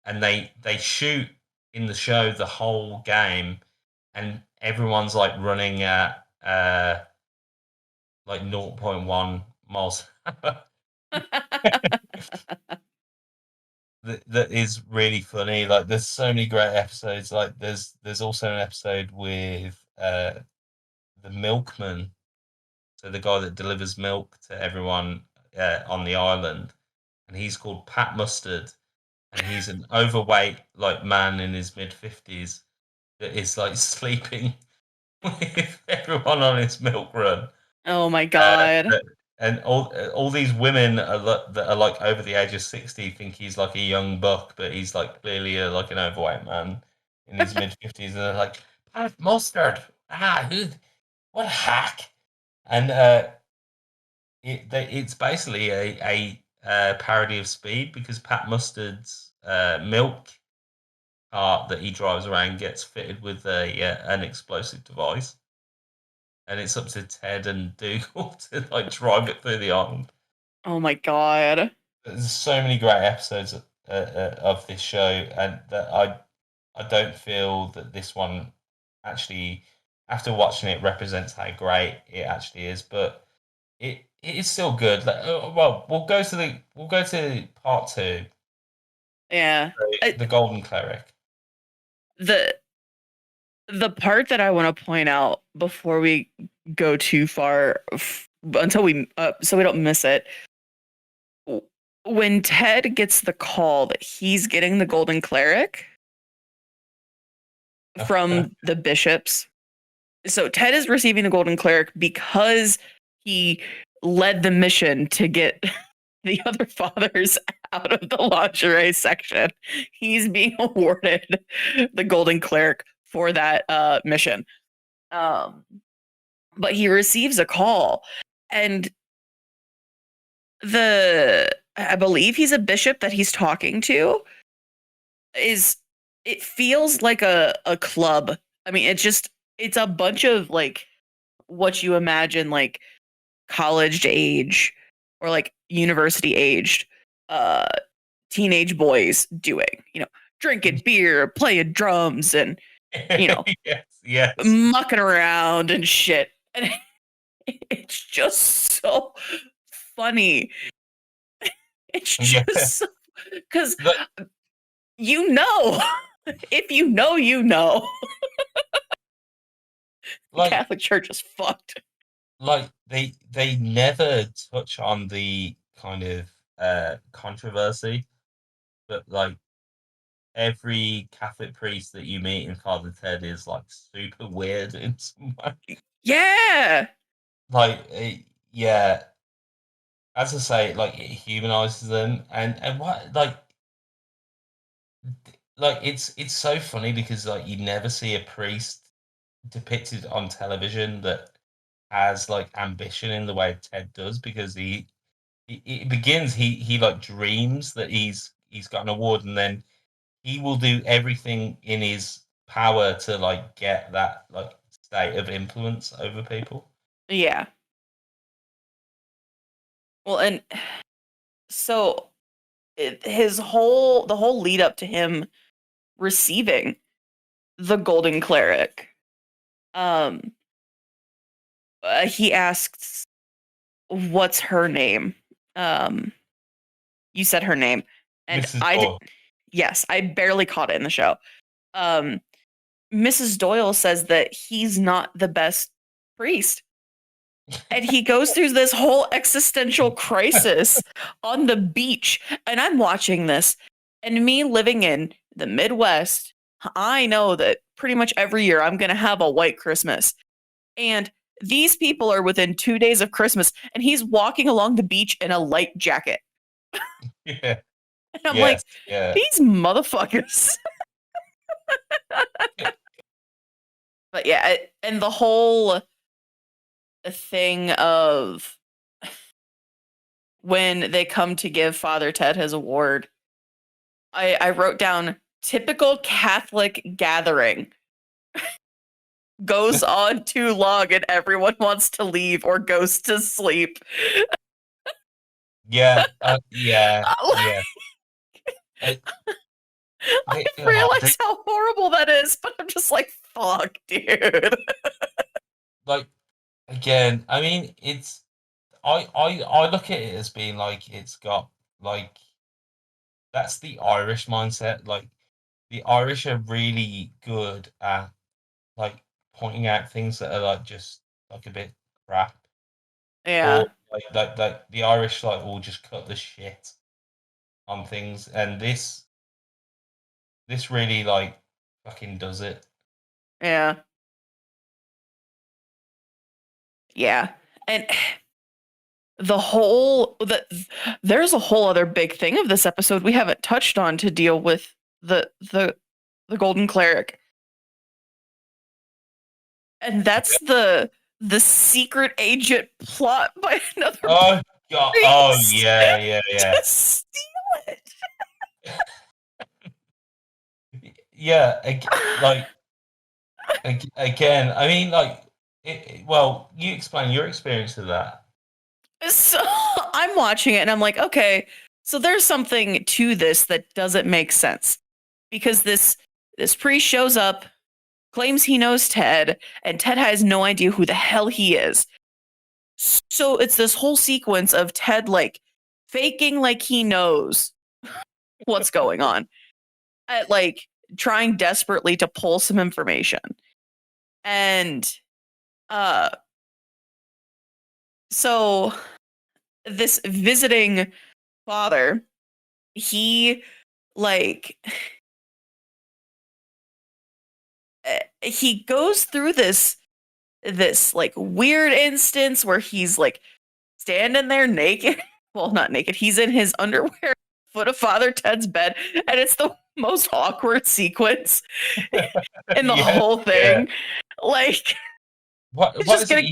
and they shoot in the show the whole game, and everyone's like running at like 0.1 miles. That is really funny. Like, there's so many great episodes. Like, there's also an episode with the milkman, so the guy that delivers milk to everyone on the island, and he's called Pat Mustard, and he's an overweight like man in his mid 50s that is like sleeping with everyone on his milk run. Oh my Uh, God. that- and all these women that are like over the age of 60 think he's like a young buck, but he's like clearly like an overweight man in his mid 50s, and they're like, "Pat Mustard, what a hack!" And it's basically a parody of Speed because Pat Mustard's milk cart that he drives around gets fitted with an explosive device, and it's up to Ted and Dougal to like drive it through the island. Oh my God. There's so many great episodes of this show, and that I don't feel that this one actually, after watching it, represents how great it actually is. But it is still good. Like, well, we'll go to part two, Yeah. the Golden Cleric. The the part that I want to point out before we go too far until we so we don't miss it. When Ted gets the call that he's getting the Golden Cleric from the bishops. So Ted is receiving the Golden Cleric because he led the mission to get the other fathers out of the lingerie section. He's being awarded the Golden Cleric for that mission. Um, but he receives a call, and I believe he's a bishop that he's talking to is it feels like a club. I mean, it's a bunch of like what you imagine like college age or like university aged uh teenage boys doing, drinking beer, playing drums and, you know, Yes, yes. mucking around and shit. And it's just so funny. It's Yeah. just so, cuz Like, you know, if you know, you know. The like Catholic Church is fucked. they never touch on the kind of controversy, but like every Catholic priest that you meet in Father Ted is like super weird in some way. Yeah. Like, yeah, as I say, like it humanizes them, and what like it's so funny because like you never see a priest depicted on television that has like ambition in the way Ted does because it begins he like dreams that he's got an award and then he will do everything in his power to like get that like state of influence over people. Yeah. Well, and so the whole lead up to him receiving the golden cleric, he asks, "What's her name?" You said her name, and Mrs. Doyle. yes, I barely caught it in the show. Mrs. Doyle says that he's not the best priest. And he goes through this whole existential crisis on the beach. And I'm watching this, and me living in the Midwest, I know that pretty much every year I'm going to have a white Christmas. And these people are within 2 days of Christmas, and he's walking along the beach in a light jacket. Yeah. And I'm like, Yes. Yeah. these motherfuckers. But yeah, and the whole thing of when they come to give Father Ted his award, I wrote down typical Catholic gathering. Goes on too long and everyone wants to leave or goes to sleep. Yeah. Yeah. Yeah. I realize how horrible that is, but I'm just like, fuck, dude. Like, again, I mean, it's I look at it as being like it's got like that's the Irish mindset. Like the Irish are really good at like pointing out things that are like just like a bit crap, Yeah. or like the Irish like will just cut the shit on things, and this really like fucking does it. Yeah. Yeah. And there's a whole other big thing of this episode we haven't touched on to deal with the golden cleric. And that's the secret agent plot by another Oh god! Oh yeah. to steal it. Yeah, again, I mean, like, well, you explain your experience of that. So I'm watching it and I'm like, okay, so there's something to this that doesn't make sense because this priest shows up, claims he knows Ted, and Ted has no idea who the hell he is. So it's this whole sequence of Ted like faking like he knows what's going on, at like trying desperately to pull some information, and so this visiting father, he like he goes through this like weird instance where he's like standing there naked. Well, not naked. He's in his underwear, foot of Father Ted's bed, and it's the most awkward sequence in the whole thing. Yeah. Like, what is it?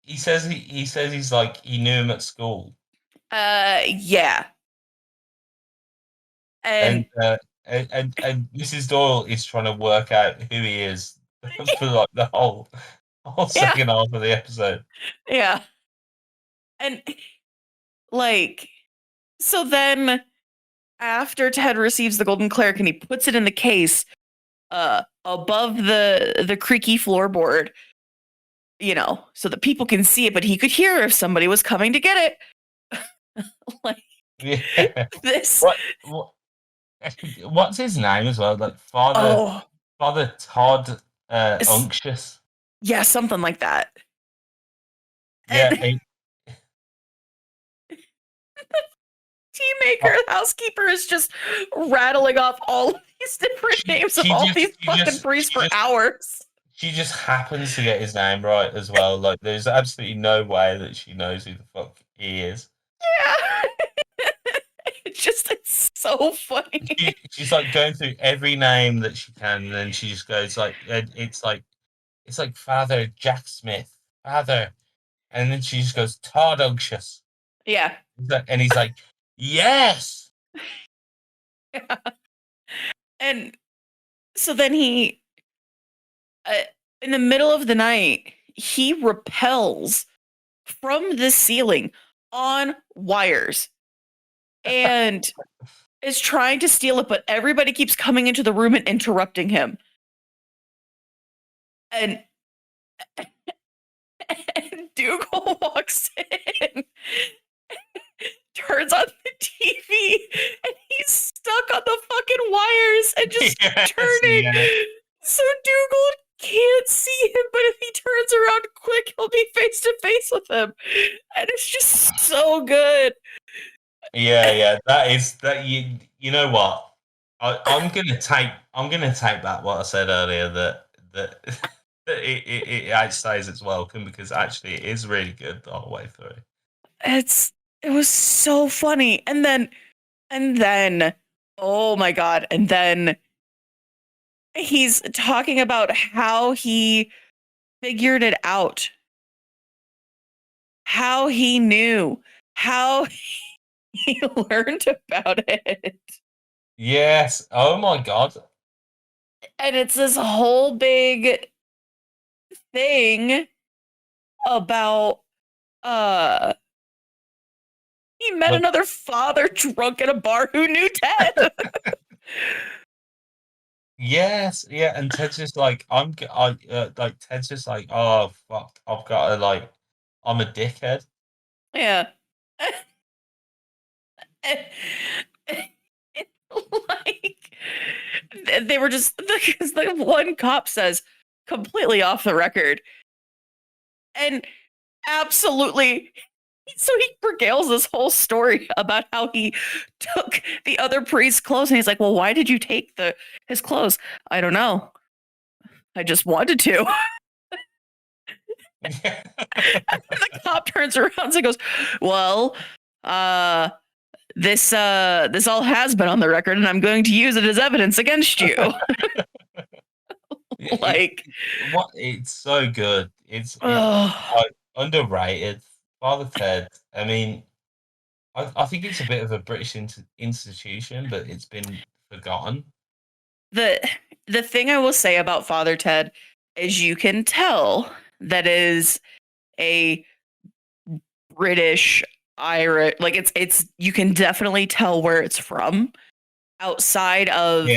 He says he's like he knew him at school. Yeah. And Mrs. Doyle is trying to work out who he is for like the whole second half of the episode. Yeah. And like, so then after Ted receives the golden cleric and he puts it in the case above the creaky floorboard, you know, so that people can see it, but he could hear if somebody was coming to get it. Like, yeah. This what's his name as well? Like Father Todd Unctious. Yeah, something like that. Yeah. He maker housekeeper is just rattling off all of these different names of all these fucking priests for hours. She just happens to get his name right as well. Like, there's absolutely no way that she knows who the fuck he is. Yeah. It's so funny. She's like going through every name that she can, and then she just goes like, it's like Father Jack Smith, Father, and then she just goes Tardogshus. Yeah. And he's like, yes. Yeah. And so then he, in the middle of the night, he repels from the ceiling on wires and is trying to steal it, but everybody keeps coming into the room and interrupting him. And Dougal walks in, turns on the TV, and he's stuck on the fucking wires and just turning. Yeah. So Dougal can't see him, but if he turns around quick, he'll be face to face with him. And it's just so good. Yeah, that you know what? I'm gonna take back what I said earlier that it outstays its welcome, because actually it is really good the whole way through. It was so funny. And then oh my god, and then he's talking about how he figured it out. How he knew. How he learned about it. Yes. Oh my god. And it's this whole big thing about he met another father drunk at a bar who knew Ted. Yes, yeah, and Ted's just like, Ted's just like, oh fuck, I've got to like, I'm a dickhead. Yeah. Like, they were just, because the one cop says, completely off the record, and absolutely, so he regales this whole story about how he took the other priest's clothes, and he's like, well, why did you take his clothes? I don't know. I just wanted to. And the cop turns around and goes, well, this all has been on the record, and I'm going to use it as evidence against you. Like, what? It's so good. It's underrated. Father Ted. I mean, I think it's a bit of a British institution, but it's been forgotten. The thing I will say about Father Ted is you can tell that is a British Irish, like it's you can definitely tell where it's from outside of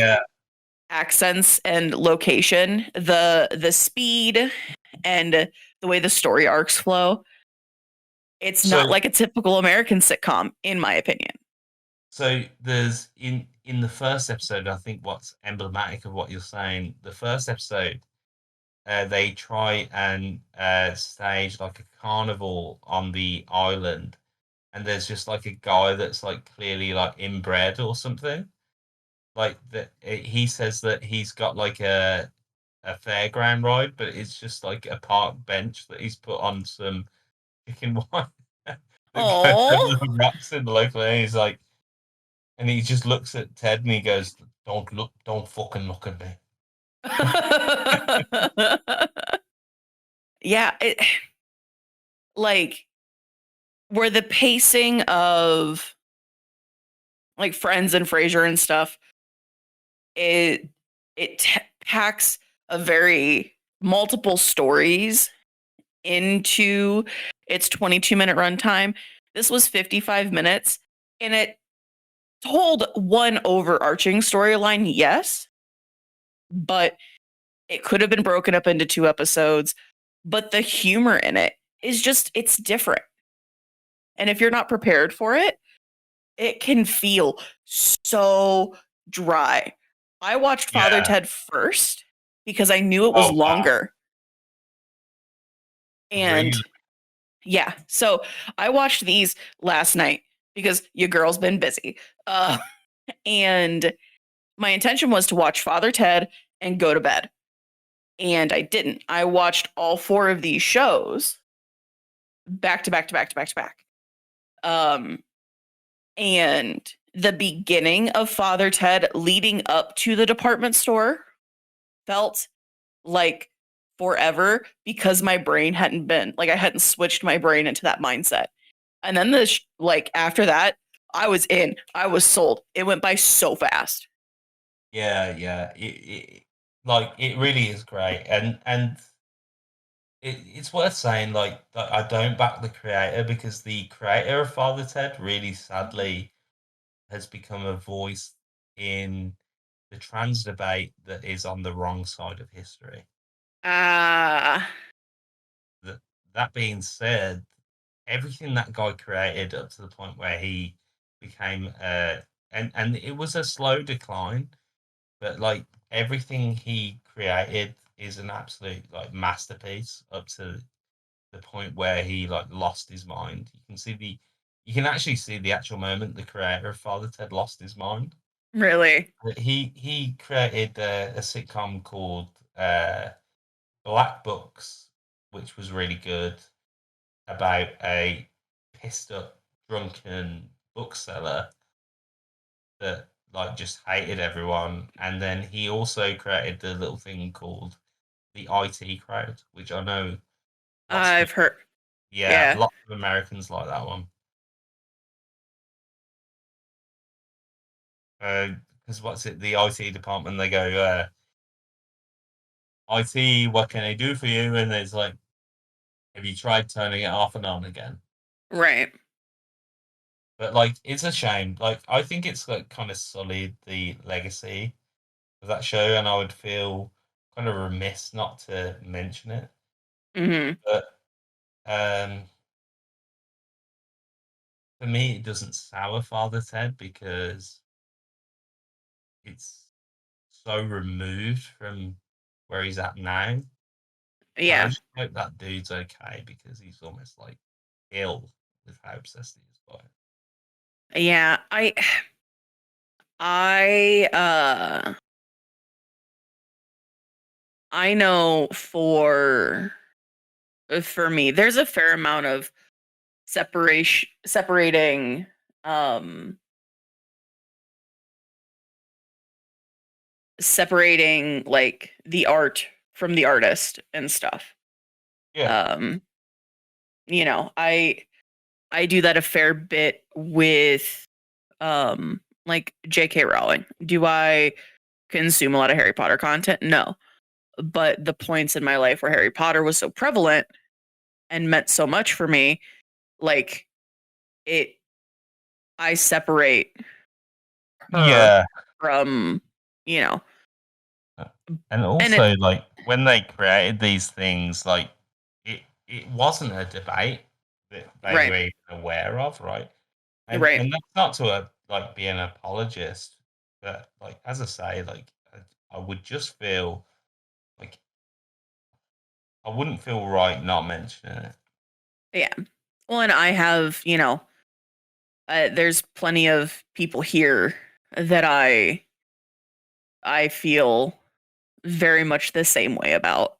accents and location. The speed and the way the story arcs flow, it's not like a typical American sitcom, in my opinion. So there's in the first episode, I think what's emblematic of what you're saying, the first episode, they try and stage like a carnival on the island, and there's just like a guy that's like clearly like inbred or something. Like that, he says that he's got like a fairground ride, but it's just like a park bench that he's put on some chicken wine. Oh, rocks in the local area. He's like, and he just looks at Ted and he goes, don't fucking look at me. Yeah, like, where the pacing of like Friends and Frasier and stuff, it packs a very multiple stories into its 22-minute runtime. This was 55 minutes, and it told one overarching storyline, yes, but it could have been broken up into 2 episodes. But the humor in it is just, it's different. And if you're not prepared for it, it can feel so dry. I watched Father Ted first because I knew it was longer. Wow. And yeah, so I watched these last night because your girl's been busy. And my intention was to watch Father Ted and go to bed. And I didn't. I watched all 4 of these shows back to back to back to back to back. And the beginning of Father Ted leading up to the department store felt like forever because my brain hadn't been like I hadn't switched my brain into that mindset. And then like after that, I was in. I was sold. It went by so fast. Yeah. Like it really is great, and it's worth saying like that I don't back the creator, because the creator of Father Ted really sadly has become a voice in the trans debate that is on the wrong side of history. Ah, That being said, everything that guy created up to the point where he became and it was a slow decline, but like everything he created is an absolute like masterpiece up to the point where he like lost his mind. You can actually see the actual moment the creator of Father Ted lost his mind. really? He created a sitcom called Black Books, which was really good, about a pissed up, drunken bookseller that like just hated everyone. And then he also created the little thing called the IT crowd, which I know lots of I've heard. yeah, Yeah, lots of Americans like that one. Because what's it? The IT department, they go, IT, what can I do for you? And it's like, have you tried turning it off and on again? right. But like, it's a shame. Like, I think it's like kind of sullied the legacy of that show, and I would feel kind of remiss not to mention it. Hmm. But um, for me, it doesn't sour Father Ted because it's so removed from where he's at now. And I Yeah, just hope that dude's okay, because he's almost like ill with how obsessed he is by it. yeah. I I know for me, there's a fair amount of um separating like the art from the artist and stuff. Yeah, Um, I do that a fair bit with like J.K. Rowling. Do I consume a lot of Harry Potter content? No. But the points in my life where Harry Potter was so prevalent and meant so much for me, like it I separate her yeah. from, you know, And and it also, like when they created these things, like it wasn't a debate that they right, were even aware of, right? right. And that's not to like be an apologist, but like as I say, like I would just feel like I wouldn't feel right not mentioning it. Yeah. Well, and I have, there's plenty of people here that I feel very much the same way about.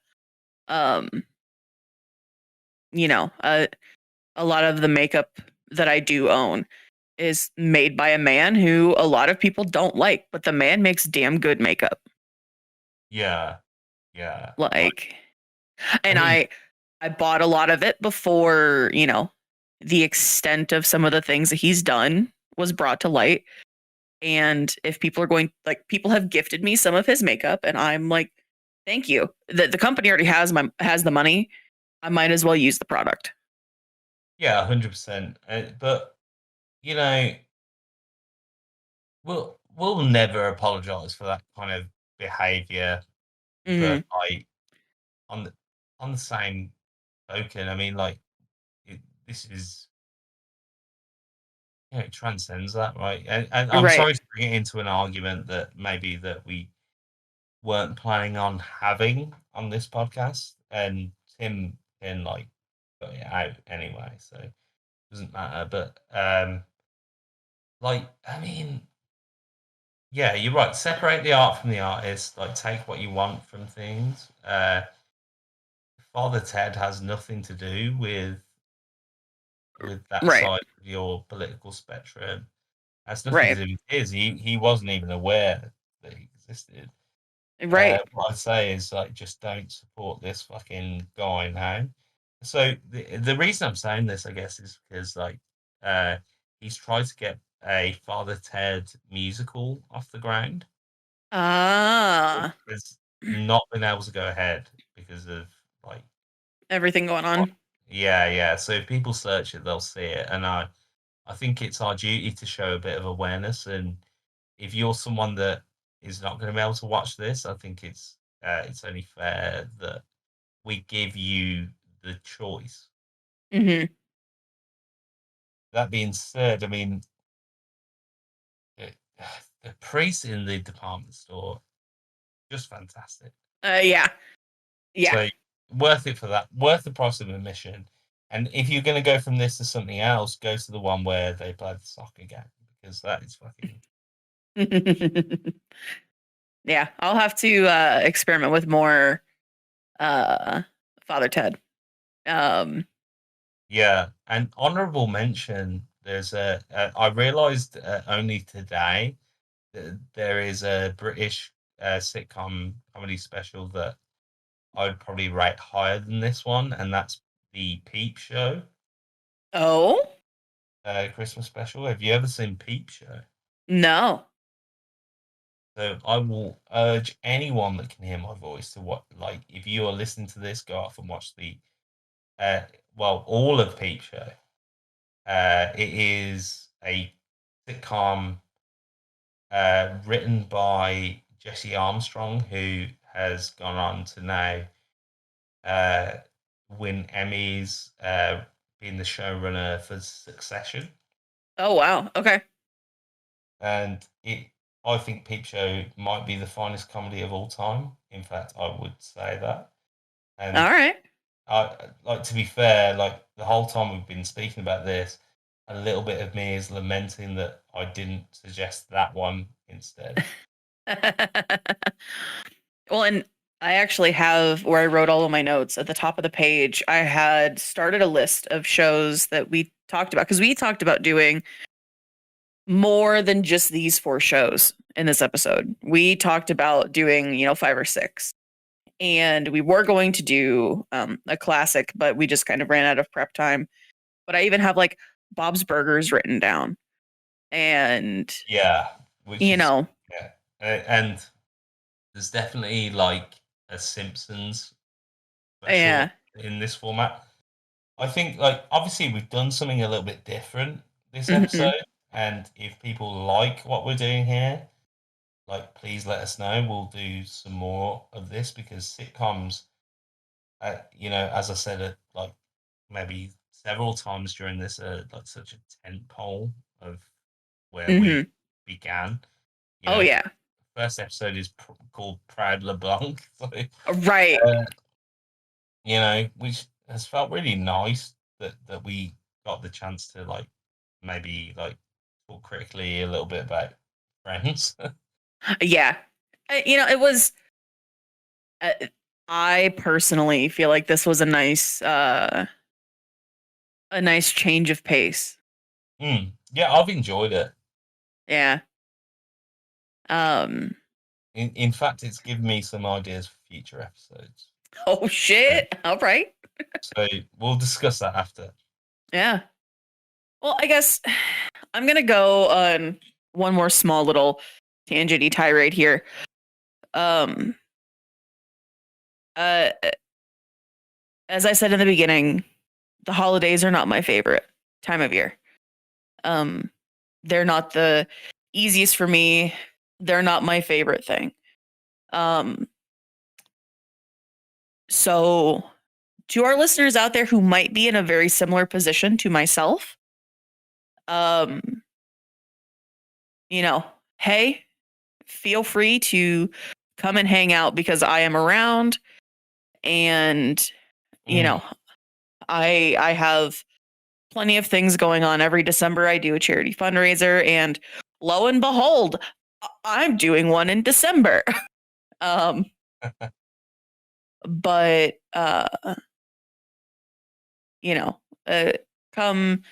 Um, you know, uh, a lot of the makeup that I do own is made by a man who a lot of people don't like, but the man makes damn good makeup. Yeah, yeah. Like Like, and and I bought a lot of it before, the extent of some of the things that he's done was brought to light. And if people are going like people have gifted me some of his makeup and I'm like, thank you. The company already has the money. I might as well use the product. yeah, 100%. But you know, we'll never apologize for that kind of behavior. But Hmm. like on the on the same token, I mean, like this is it transcends that, right? And I'm Right. sorry to bring it into an argument that maybe that we weren't planning on having on this podcast, and Tim can like put it out anyway, so it doesn't matter. But like, I mean, yeah, you're right. Separate the art from the artist. Like, take what you want from things. Father Ted has nothing to do with that Right. side of your political spectrum. Has nothing to Right. do with his. He wasn't even aware that he existed. Right. What I'd say is like, just don't support this fucking guy now. So the reason I'm saying this, I guess, is because like he's tried to get a Father Ted musical off the ground. Ah, It's not been able to go ahead because of like, everything going what- on. yeah. So if people search it, they'll see it, and I think it's our duty to show a bit of awareness. And if you're someone that is not going to be able to watch this, I think it's only fair that we give you the choice. Mm-hmm. That being said, I mean, it, the priest in the department store, just fantastic. Yeah. Yeah. So worth it for that, worth the price of admission. And if you're going to go from this to something else, go to the one where they play the soccer game, because that is fucking. Yeah, I'll have to experiment with more uh Father Ted. Um Yeah, and honorable mention. I realized only today that there is a British sitcom comedy special that I'd probably rate higher than this one, and that's the Peep Show oh, Christmas special. Have you ever seen Peep Show? no. So I will urge anyone that can hear my voice to what, like, if you are listening to this, go off and watch uh, all of Peep Show. It is a sitcom written by Jesse Armstrong, who has gone on to now uh, win Emmys, being the showrunner for Succession. Oh wow. Okay. And I think Peep Show might be the finest comedy of all time. In fact, I would say that. All And right. like, to be fair, like the whole time we've been speaking about this, a little bit of me is lamenting that I didn't suggest that one instead. Well, and I actually have where I wrote all of my notes at the top of the page. I had started a list of shows that we talked about because we talked about doing more than just these four shows in this episode. We talked about doing, 5 or 6. And we were going to do a classic, but we just kind of ran out of prep time. But I even have like Bob's Burgers written down. And, Yeah, which you is, know, yeah, and there's definitely like a Simpsons special yeah. in this format. I think, like, obviously we've done something a little bit different this Hmm. episode, and if people like what we're doing here, like, please let us know. We'll do some more of this, because sitcoms, as I said, like maybe several times during this, like such a tent pole of where we Hmm. began. You Oh, know, yeah. first episode is called Proud LeBlanc, so, Right. which has felt really nice that we got the chance to, like, maybe like talk critically a little bit about Friends. Yeah. It was, uh, I personally feel like this was a nice change of pace. Yeah, I've enjoyed it. Yeah. Um, In fact, it's given me some ideas for future episodes. oh, So, shit. All right. so we'll discuss that after. Yeah. Well, I guess I'm going to go on one more small little tangenty tirade here. Um, uh, as I said in the beginning, the holidays are not my favorite time of year. Um, they're not the easiest for me. They're not my favorite thing. Um, so to our listeners out there who might be in a very similar position to myself, um, you know, hey, feel free to come and hang out because I am around, and you Mm, know, I have plenty of things going on. Every December, I do a charity fundraiser, and lo and behold, I'm doing one in December. But come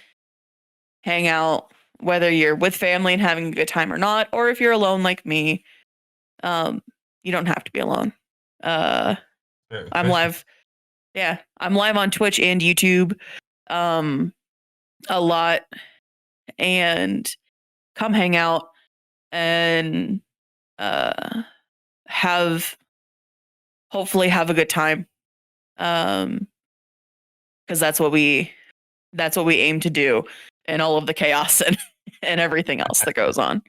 hang out, whether you're with family and having a good time or not, or if you're alone like me. You don't have to be alone. I'm live. Yeah, I'm live on Twitch and YouTube a lot, and come hang out and hopefully have a good time, because that's what we aim to do in all of the chaos and everything else that goes on.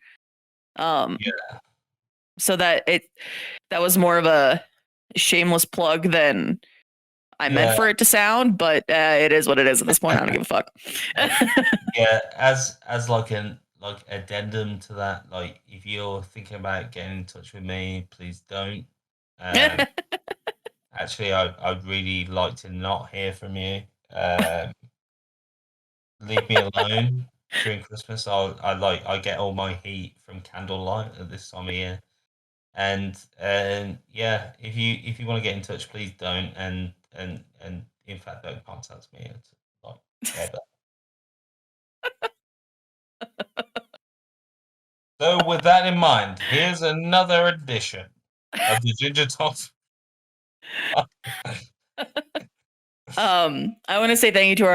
So that was more of a shameless plug than I meant for it to sound, but it is what it is at this point. I don't give a fuck. As like an addendum to that, like if you're thinking about getting in touch with me, please don't. Actually, I'd really like to not hear from you. Leave me alone during Christmas. I get all my heat from candlelight at this time of year. And yeah, if you want to get in touch, please don't. And in fact, don't contact me ever. So with that in mind, here's another edition of the GingerTalks. I want to say thank you to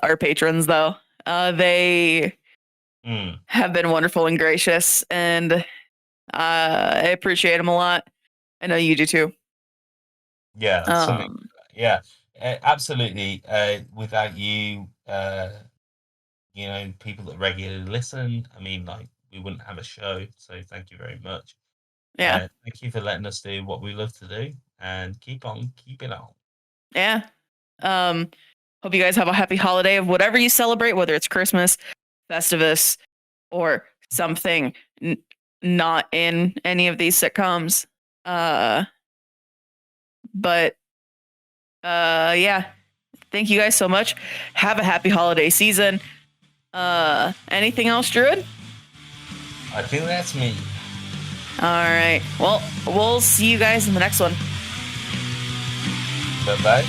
our patrons, though. They have been wonderful and gracious, and I appreciate them a lot. I know you do too. Yeah, absolutely. Without you, people that regularly listen, I mean, like, we wouldn't have a show. So thank you very much. Yeah. Thank you for letting us do what we love to do, and keep on keeping on. Yeah. Hope you guys have a happy holiday of whatever you celebrate, whether it's Christmas, Festivus, or something not in any of these sitcoms. But yeah, thank you guys so much. Have a happy holiday season. Anything else, Druid? I think that's me. All right. Well, we'll see you guys in the next one. Bye-bye.